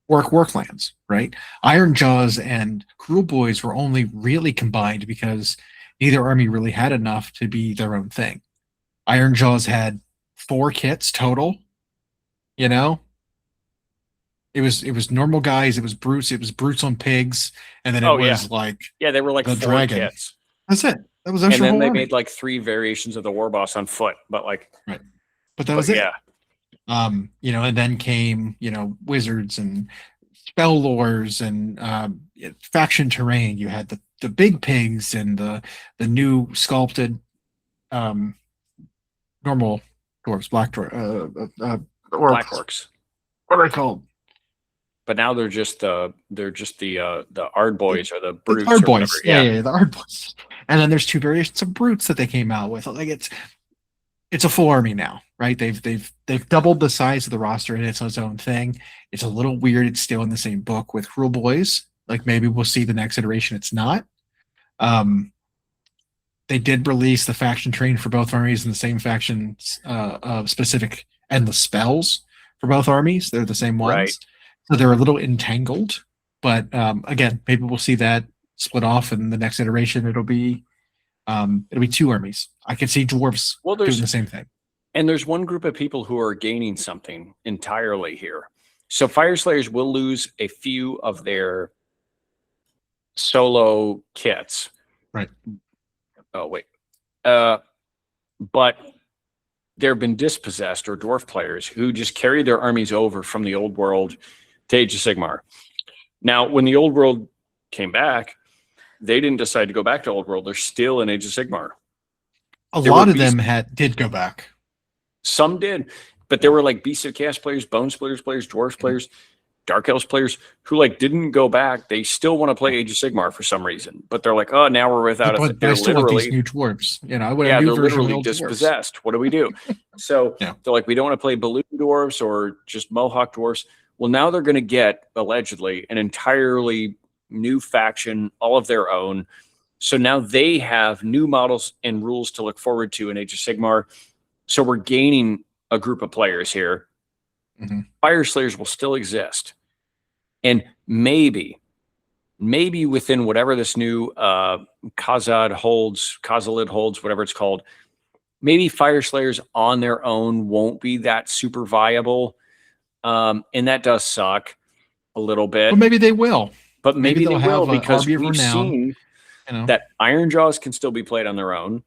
worklands, right? Iron Jaws and Cruel Boys were only really combined because neither army really had enough to be their own thing. Iron Jaws had 4 kits total. You know, it was normal guys, it was brutes on pigs, and then it Oh yeah. was like Yeah. They were like the 4 dragon. kits. That's it. That was And your then whole they army. made like 3 variations of the war boss on foot. But like, Right. But that but was it. yeah. And then came, wizards and spell lores and faction terrain. You had the big pigs and the new sculpted um normal dwarves, black dwarf Black orcs. Orks. What are they called? But now they're just the Ard boys or the The brutes Ard or whatever. boys. Yeah, the Ard boys. And then there's 2 variations of brutes that they came out with. Like it's a full army now, right? They've doubled the size of the roster, and it's its own thing. It's a little weird. It's still in the same book with Cruel Boys. Like maybe we'll see the next iteration. It's not. Um, they did release the faction train for both armies and the same faction specific and the spells for both armies. They're the same Right. ones, so they're a little entangled. But again, maybe we'll see that split off, and the next iteration it'll be 2 armies. I could see dwarves Well, doing the same thing. there's one group of people who are gaining something entirely here. So Fire Slayers will lose a few of their solo kits. Right. Oh wait. But there have been dispossessed or dwarf players who just carry their armies over from the old world to Age of Sigmar. Now, when the old world came back, they didn't decide to go back to old world. They're still in Age of Sigmar. A lot of them did go back. Some did, but there were like Beasts of Chaos players, Bone Splitters players, Dwarf players, Dark Elves players who like didn't go back. They still want to play Age of Sigmar for some reason, but they're like, oh, now we're without But they're I still want literally these new dwarves. I want yeah, a new they're version of the literally old dwarves. dispossessed. What do we do? So Yeah. they're like, we don't want to play balloon dwarves or just Mohawk dwarves. Well, now they're going to get allegedly an entirely new faction, all of their own. So now they have new models and rules to look forward to in Age of Sigmar. So we're gaining a group of players here. Mhm. Fire Slayers will still exist. And maybe within whatever this new Khazad holds, whatever it's called, maybe Fire Slayers on their own won't be that super viable. And that does suck a little bit. But maybe they will. But maybe they will, because Army of we've Renown, seen that Iron Jaws can still be played on their own,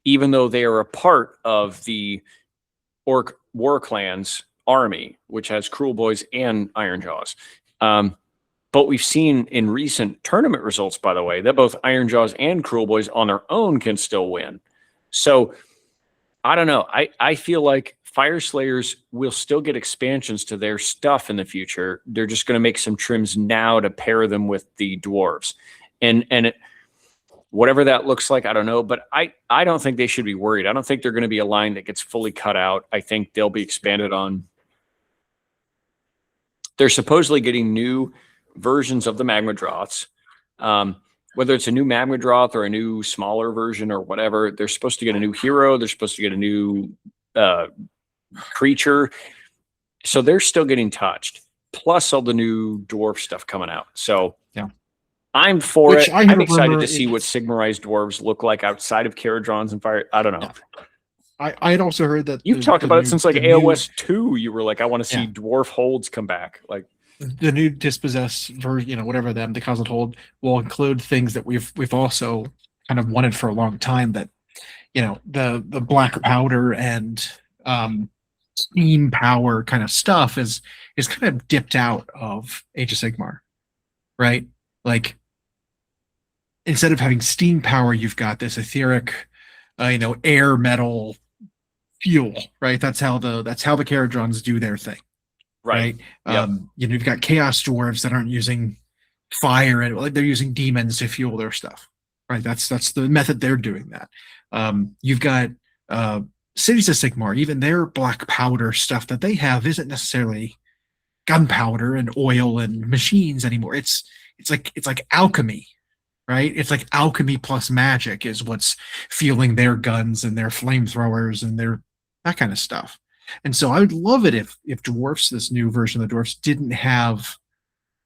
even though they are a part of the Orc War Clans army, which has Cruel Boys and Iron Jaws. But we've seen in recent tournament results, by the way, that both Iron Jaws and Cruel Boys on their own can still win. So I don't know. I feel like Fire Slayers will still get expansions to their stuff in the future. They're just going to make some trims now to pair them with the dwarves. And whatever that looks like, I don't know. But I don't think they should be worried. I don't think they're going to be a line that gets fully cut out. I think they'll be expanded on. They're supposedly getting new versions of the Magma Droths. Whether it's a new Magma Droth or a new smaller version or whatever, they're supposed to get a new hero. They're supposed to get a new creature. So they're still getting touched, plus all the new dwarf stuff coming out. So Yeah. I'm for Which it. I heard I'm a excited rumor to see what Sigmarized dwarves look like outside of Caradrons and Fire. I don't know. I had also heard that You've talked about it since like the new AOS 2. You were like, I want to see dwarf holds come back. Like the new dispossessed version, you know, whatever the cosmic hold will include things that we've also kind of wanted for a long time. That, you know, the black powder and steam power kind of stuff is kind of dipped out of Age of Sigmar, right? Like, instead of having steam power, you've got this etheric, you know, air metal fuel, right? That's how the Caradrons do their thing, right? Yep. You know, you've got chaos dwarves that aren't using fire, and like they're using demons to fuel their stuff, right? That's the method they're doing that. You've got cities of Sigmar, even their black powder stuff that they have isn't necessarily gunpowder and oil and machines anymore. It's like alchemy, right? It's like alchemy plus magic is what's fueling their guns and their flamethrowers and their that kind of stuff. And so I would love it if dwarfs, this new version of the dwarfs, didn't have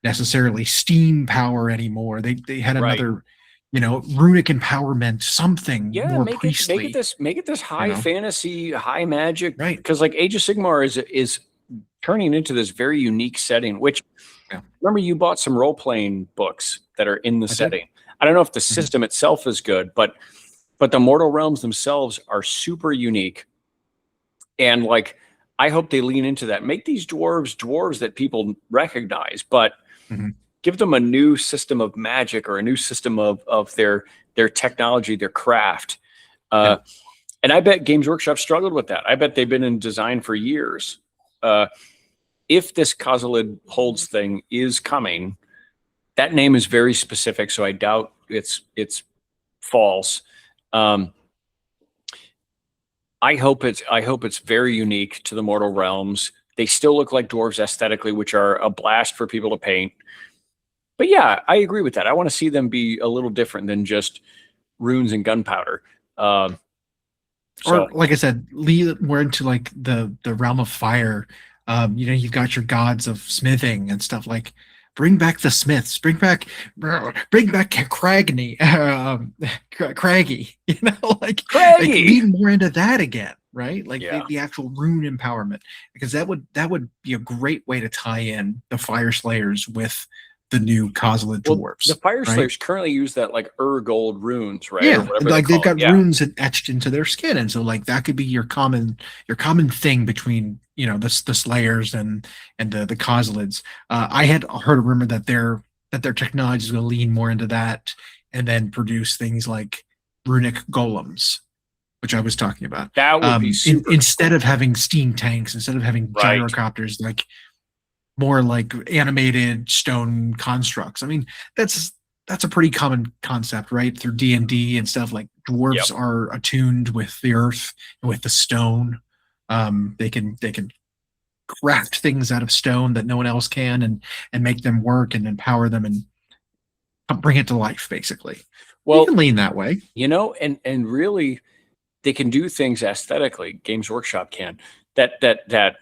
necessarily steam power anymore. They had another, you know, runic empowerment, something more priestly. Make it this high fantasy, high magic, right? Because like Age of Sigmar is turning into this very unique setting. Which remember, you bought some role playing books that are in the setting. I don't know if the system itself is good, but the mortal realms themselves are super unique. And like, I hope they lean into that. Make these dwarves that people recognize, but give them a new system of magic or a new system of their technology, their craft. And I bet Games Workshop struggled with that. I bet they've been in design for years. If this Kozilid Holds thing is coming, that name is very specific, so I doubt it's false. I hope it's very unique to the mortal realms. They still look like dwarves aesthetically, which are a blast for people to paint. But yeah, I agree with that. I want to see them be a little different than just runes and gunpowder. Or like I said, we're into like the realm of fire. You know, you've got your gods of smithing and stuff. Like, bring back the smiths, bring back Craggy, you know, like lean more into that again, right? Like the actual rune empowerment, because that would be a great way to tie in the Fire Slayers with the new Kozilid dwarves. The Fire Slayers currently use that like gold runes, right? Yeah, like they've got runes etched into their skin, and so like that could be your common thing between, you know, the Slayers and the Kozilids. I had heard a rumor that their technology is going to lean more into that, and then produce things like runic golems, which I was talking about. That would be super instead of having steam tanks, instead of having gyrocopters, like more like animated stone constructs. I mean, that's a pretty common concept, right? Through D&D and stuff. Like, dwarves are attuned with the earth and with the stone. They can craft things out of stone that no one else can, and make them work and empower them and bring it to life, basically. Well, you can lean that way, you know, and really they can do things aesthetically. Games Workshop can that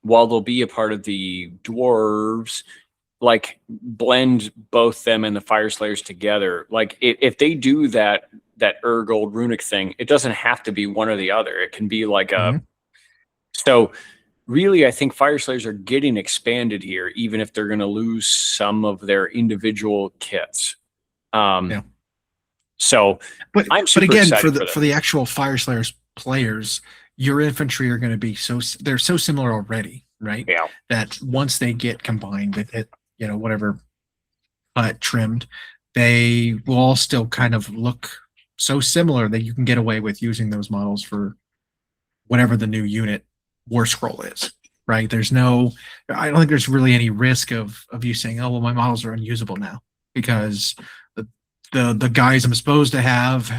while they'll be a part of the dwarves, like blend both them and the Fire Slayers together. Like if they do that gold runic thing, it doesn't have to be one or the other. It can be like so really, I think Fire Slayers are getting expanded here, even if they're going to lose some of their individual kits. So, but again, for the actual Fire Slayers players, your infantry are going to be they're so similar already, right? Yeah. That once they get combined, you know, whatever trimmed, they will all still kind of look so similar that you can get away with using those models for whatever the new unit war scroll is, right? I don't think there's really any risk of you saying, oh, well, my models are unusable now because the guys I'm supposed to have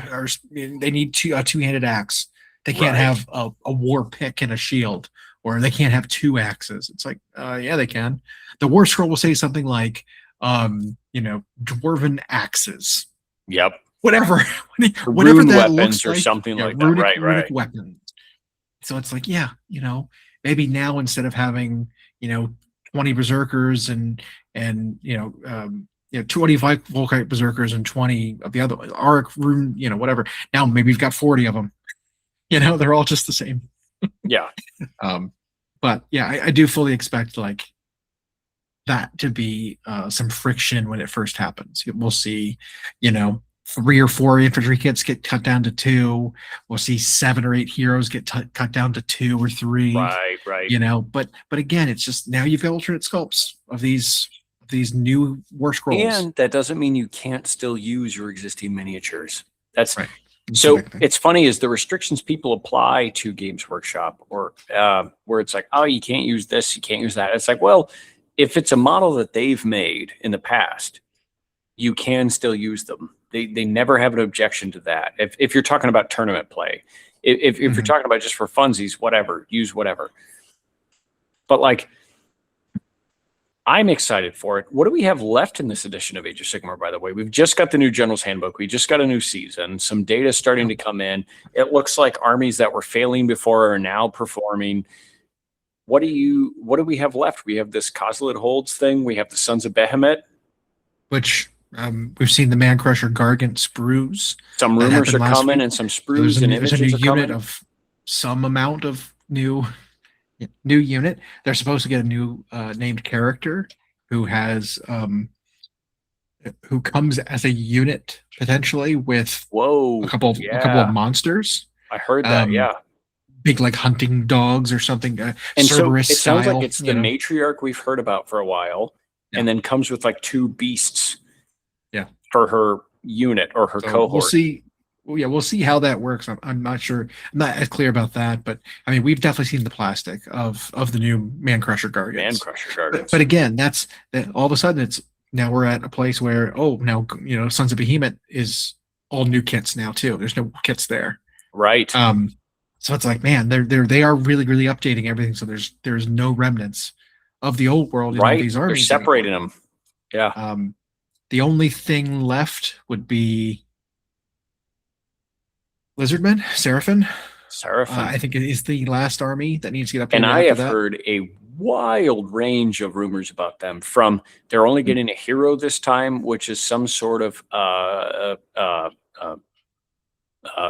they need a two-handed axe. They can't have a war pick and a shield, or they can't have two axes. It's like, yeah, they can. The war scroll will say something like, you know, dwarven axes. Yep. Whatever Rune that weapons looks or like, something like that. Right. Weapons. So it's like, yeah, you know, maybe now instead of having 20 berserkers and 25 Volkite berserkers and 20 of the other Auric rune, whatever. Now maybe we've got 40 of them. They're all just the same. Yeah. But yeah, I do fully expect like that to be some friction when it first happens. We'll see, 3 or 4 infantry kits get cut down to 2. We'll see 7 or 8 heroes get cut down to 2 or 3. Right. But again, it's just now you've got alternate sculpts of these new war scrolls. And that doesn't mean you can't still use your existing miniatures. That's right. So it's funny is the restrictions people apply to Games Workshop or where it's like, oh, you can't use this, you can't use that. It's like, well, if it's a model that they've made in the past, you can still use them. They never have an objection to that. If you're talking about tournament play, if you're talking about just for funsies, whatever, use whatever. But like, I'm excited for it. What do we have left in this edition of Age of Sigmar, by the way? We've just got the new General's Handbook. We just got a new season. Some data starting to come in. It looks like armies that were failing before are now performing. What do we have left? We have this Kozilid Holds thing. We have the Sons of Behemoth. Which we've seen the Man Crusher Gargant sprues. Some rumors are coming and some sprues and images there's a are new unit coming. of some amount of new unit. They're supposed to get a new named character who has who comes as a unit potentially with a couple of monsters. I heard that, yeah. Big like hunting dogs or something. And so it sounds like it's the matriarch we've heard about for a while, and then comes with like 2 beasts. Yeah, for her unit or her cohort. We'll see. We'll see how that works. I'm not sure. I'm not as clear about that, but I mean, we've definitely seen the plastic of the new Man Crusher Gargants. Man Crusher Gargants. But again, that's all of a sudden now we're at a place where now Sons of Behemoth is all new kits now too. There's no kits there. Right. So it's like, man, they are really, really updating everything. So there's no remnants of the old world in all these armies. They're separating them. Yeah. The only thing left would be Lizardmen, Seraphim. I think it is the last army that needs to get updated. And I have heard a wild range of rumors about them. From they're only getting a hero this time, which is some sort of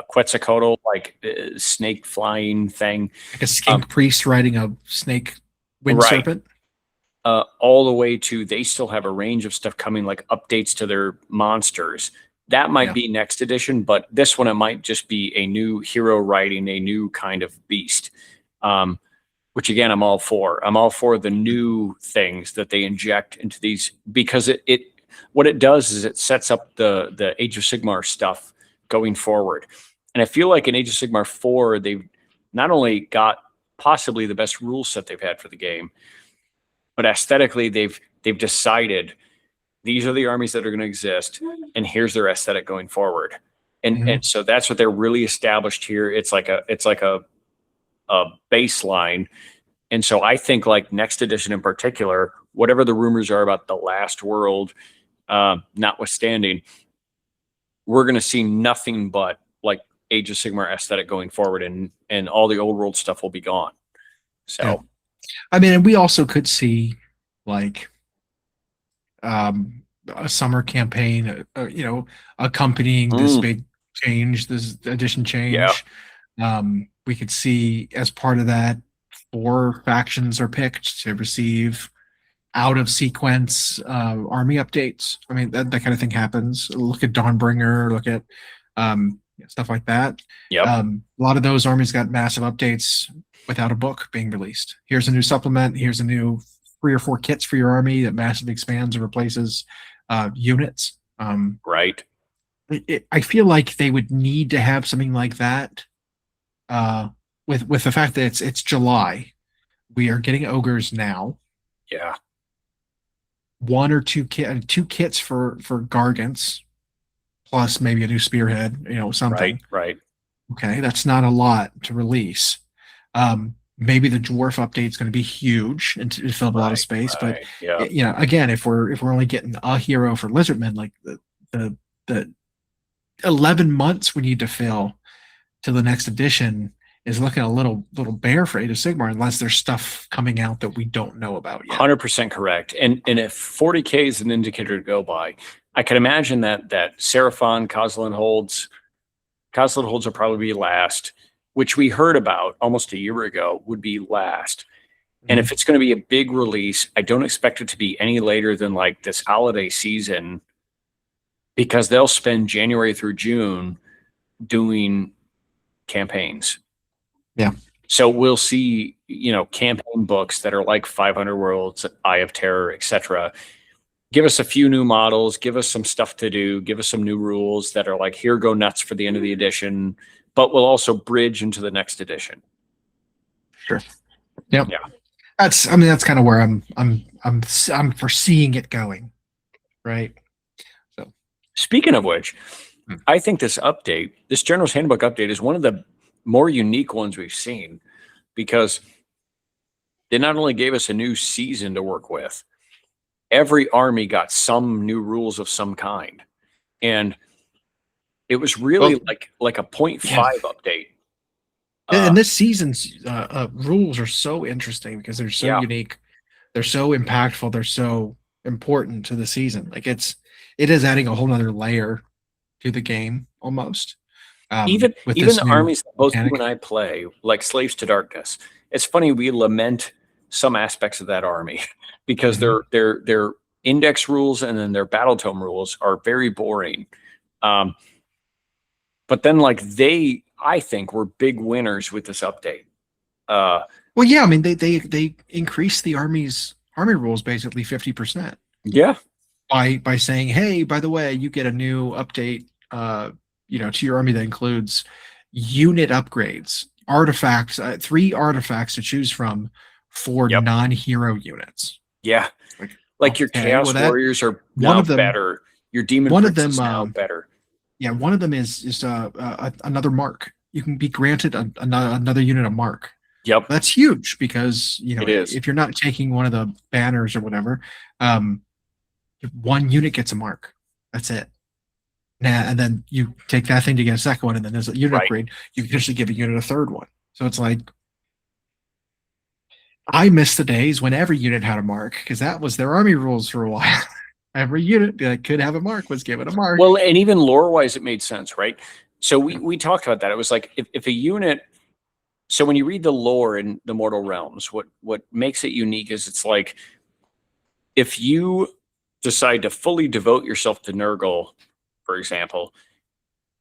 Quetzalcoatl, like snake flying thing, like a skink priest riding a snake wind serpent. All the way to they still have a range of stuff coming, like updates to their monsters. That might be next edition, but this one, it might just be a new hero riding a new kind of beast, which again, I'm all for. I'm all for the new things that they inject into these, because what it does is it sets up the Age of Sigmar stuff going forward. And I feel like in Age of Sigmar 4, they've not only got possibly the best rule set they've had for the game, but aesthetically, they've decided these are the armies that are going to exist, and here's their aesthetic going forward. And so that's what they're really established here. It's like a baseline. And so I think like next edition in particular, whatever the rumors are about the last world, notwithstanding, we're going to see nothing but like Age of Sigmar aesthetic going forward, and all the old world stuff will be gone. So, I mean, and we also could see like a summer campaign, accompanying this big change, this edition change. Yeah. We could see as part of that, 4 factions are picked to receive out of sequence army updates. I mean, that kind of thing happens. Look at Dawnbringer, look at stuff like that. Yep. A lot of those armies got massive updates without a book being released. Here's a new supplement. Here's a new 3 or 4 kits for your army that massively expands and replaces units. Right. I feel like they would need to have something like that. With the fact that it's July, we are getting ogres now. Yeah. 1 or 2 kits for Gargants, plus maybe a new spearhead, something. Right. Okay, that's not a lot to release. Maybe the dwarf update is going to be huge and to fill up a lot of space. But again, if we're only getting a hero for Lizardmen, like the 11 months we need to fill to the next edition is looking a little bare for Age of Sigmar unless there's stuff coming out that we don't know about yet. 100% correct. And if 40K is an indicator to go by, I can imagine that Seraphon, Kozlin holds will probably be last, which we heard about almost a year ago would be last. And if it's going to be a big release, I don't expect it to be any later than like this holiday season, because they'll spend January through June doing campaigns. Yeah. So we'll see, campaign books that are like 500 Worlds, Eye of Terror, etc. Give us a few new models, give us some stuff to do, give us some new rules that are like, here, go nuts for the end of the edition, but we'll also bridge into the next edition. Sure. Yep. Yeah. That's kind of where I'm foreseeing it going. Right. So speaking of which, I think this General's Handbook update is one of the more unique ones we've seen, because they not only gave us a new season to work with, every army got some new rules of some kind. And it was really like a 0.5 update. And this season's rules are so interesting because they're so unique. They're so impactful. They're so important to the season. Like it is adding a whole nother layer to the game almost. Even the armies that both you and I play, like Slaves to Darkness. It's funny, we lament some aspects of that army because their index rules and then their battle tome rules are very boring. But then I think were big winners with this update. Well, yeah, I mean they increased the army rules basically 50%. Yeah. By saying, hey, by the way, you get a new update to your army that includes unit upgrades, artifacts, 3 artifacts to choose from for non-hero units. Yeah. Like your Chaos Warriors are now better. Your Demon Prince is now better. Yeah, one of them is another mark. You can be granted another unit of mark. Yep. That's huge because, it is. If you're not taking one of the banners or whatever, one unit gets a mark. That's it. And then you take that thing to get a second one, and then there's a unit upgrade. You can actually give a unit a third one. So it's like, I miss the days when every unit had a mark, because that was their army rules for a while. Every unit that could have a mark was given a mark. Well, and even lore-wise, it made sense, right? So we talked about that. It was like if a unit. So when you read the lore in the Mortal Realms, what makes it unique is it's like if you decide to fully devote yourself to Nurgle, for example,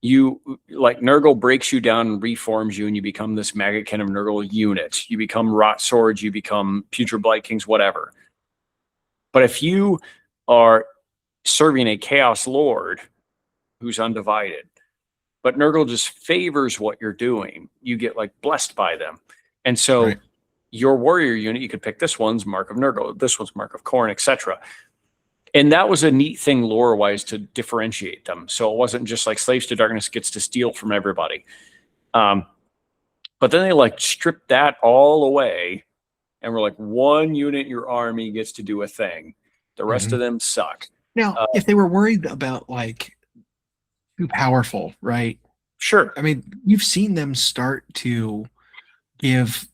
Nurgle breaks you down and reforms you, and you become this Maggotkin of Nurgle unit. You become Rot Swords, you become Putrid Blight Kings, whatever. But if you are serving a Chaos Lord who's undivided, but Nurgle just favors what you're doing, you get blessed by them. And so your warrior unit, you could pick this one's Mark of Nurgle, this one's Mark of Khorne, etc. And that was a neat thing lore-wise to differentiate them. So it wasn't just like Slaves to Darkness gets to steal from everybody. But then they stripped that all away and were like, one unit in your army gets to do a thing. The rest of them suck. Now, if they were worried about too powerful, right? Sure. I mean, you've seen them start to give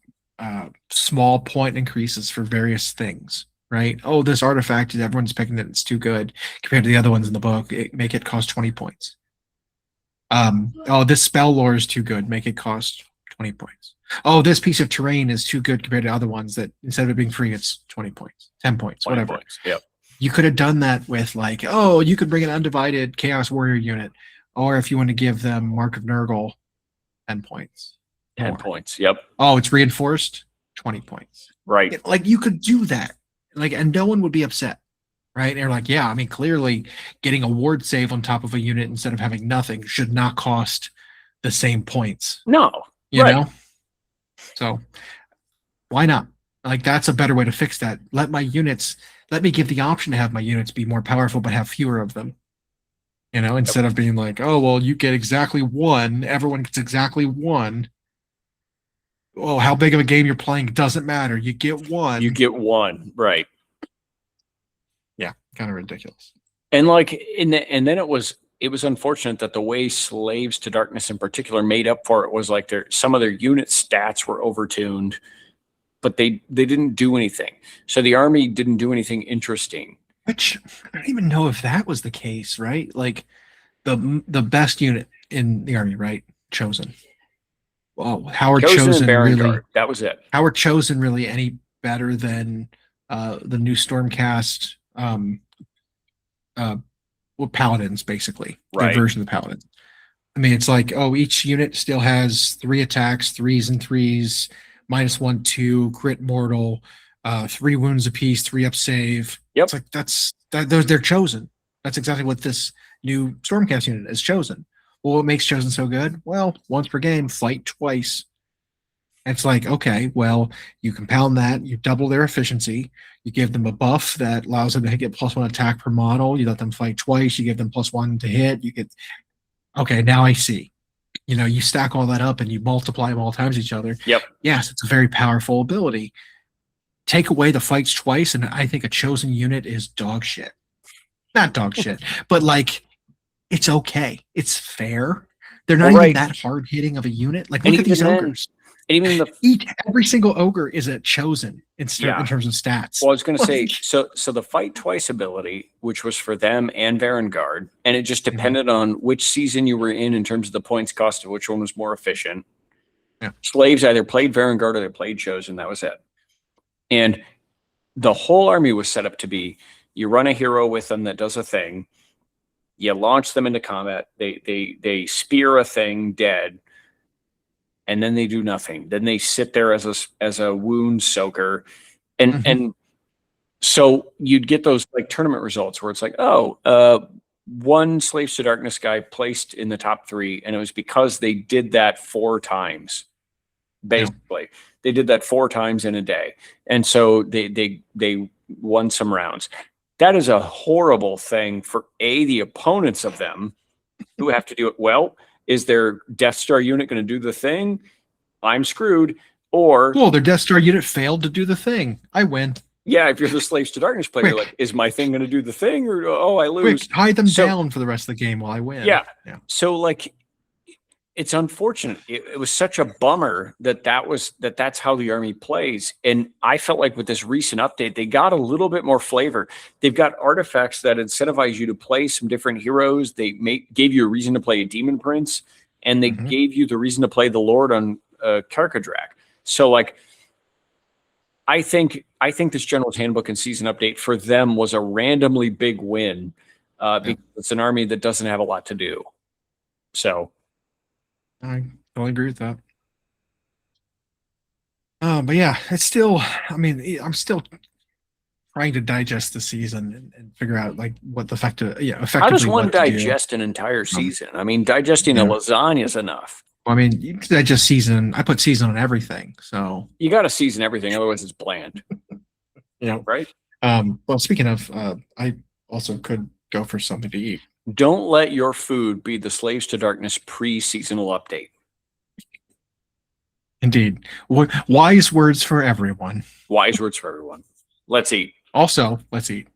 small point increases for various things, right? Oh, this artifact, everyone's picking that it's too good compared to the other ones in the book. Make it cost 20 points. Oh, this spell lore is too good. Make it cost 20 points. Oh, this piece of terrain is too good compared to other ones that instead of it being free, it's 20 points, 10 points, 20 whatever. Points. Yep. You could have done that with you could bring an undivided Chaos Warrior unit, or if you want to give them Mark of Nurgle, 10 points. 10 points. Yep. Oh, it's reinforced, 20 points. Right. You could do that. And no one would be upset. Right. And they're like, yeah, I mean, clearly getting a ward save on top of a unit instead of having nothing should not cost the same points. No. You know? So why not? That's a better way to fix that. Let me give the option to have my units be more powerful, but have fewer of them. Instead of being like, oh, well, you get exactly one. Everyone gets exactly one. Oh, how big of a game you're playing doesn't matter. You get one. You get one. Right. Yeah. Kind of ridiculous. And and then it was it was unfortunate that the way Slaves to Darkness in particular made up for it was like some of their unit stats were overtuned, but they didn't do anything. So the army didn't do anything interesting. Which I don't even know if that was the case, right? Like the best unit in the army, right? Chosen. Well, Howard Chosen and Baron really Guard, that was it. Howard Chosen really any better than the new Stormcast well, Paladins, basically. Their Right. version of the Paladins. I mean, it's like, oh, each unit still has 3 attacks, 3s and 3s, -1, 2, crit mortal, 3 wounds apiece, 3 up save. Yep. It's like they're chosen. That's exactly what this new Stormcast unit is chosen. Well, what makes chosen so good? Well, once per game, fight twice. It's like, okay, well, you compound that, you double their efficiency, you give them a buff that allows them to get +1 attack per model, you let them fight twice, you give them +1 to hit, you get, okay, now I see. You know, you stack all that up and you multiply them all times each other. Yep. Yes, it's a very powerful ability. Take away the fights twice, and I think a chosen unit is dog shit. Not dog shit, but like, it's okay. It's fair. They're not even that hard hitting of a unit. Like, look at these ogres. And even every single ogre is a chosen in terms of stats. Well, I was going to say, so the fight twice ability, which was for them and Varangard, and it just depended on which season you were in terms of the points cost of which one was more efficient. Yeah. Slaves either played Varangard or they played Chosen. That was it. And the whole army was set up to be, you run a hero with them that does a thing, you launch them into combat, they spear a thing dead, and then they do nothing. Then they sit there as a wound soaker. And so you'd get those like tournament results where it's like, one Slaves to Darkness guy placed in the top 3, and it was because they did that 4 times. Basically. Yeah. They did that 4 times in a day. And so they won some rounds. That is a horrible thing for the opponents of them who have to do it well. Is their Death Star unit going to do the thing? I'm screwed. Or their Death Star unit failed to do the thing. I win. Yeah, if you're the Slaves to Darkness player, you're like, is my thing going to do the thing, or I lose? Quick, hide them down for the rest of the game while I win. Yeah. So like, it's unfortunate. It was such a bummer that's how the army plays. And I felt like with this recent update, they got a little bit more flavor. They've got artifacts that incentivize you to play some different heroes. They gave you a reason to play a Demon Prince, and they gave you the reason to play the Lord on Karkadrak. So like, I think this General's Handbook and Season Update for them was a randomly big win because it's an army that doesn't have a lot to do. So I totally agree with that. But yeah, it's still, I mean, I'm still trying to digest the season and figure out like what the effectively. How does one digest an entire season? I mean, digesting a lasagna is enough. Well, I mean, you digest season. I put season on everything, so you got to season everything, otherwise it's bland. Right. Well, speaking of, I also could go for something to eat. Don't let your food be the Slaves to Darkness pre-seasonal update. Indeed. Wise words for everyone. Wise words for everyone. Let's eat. Also, let's eat.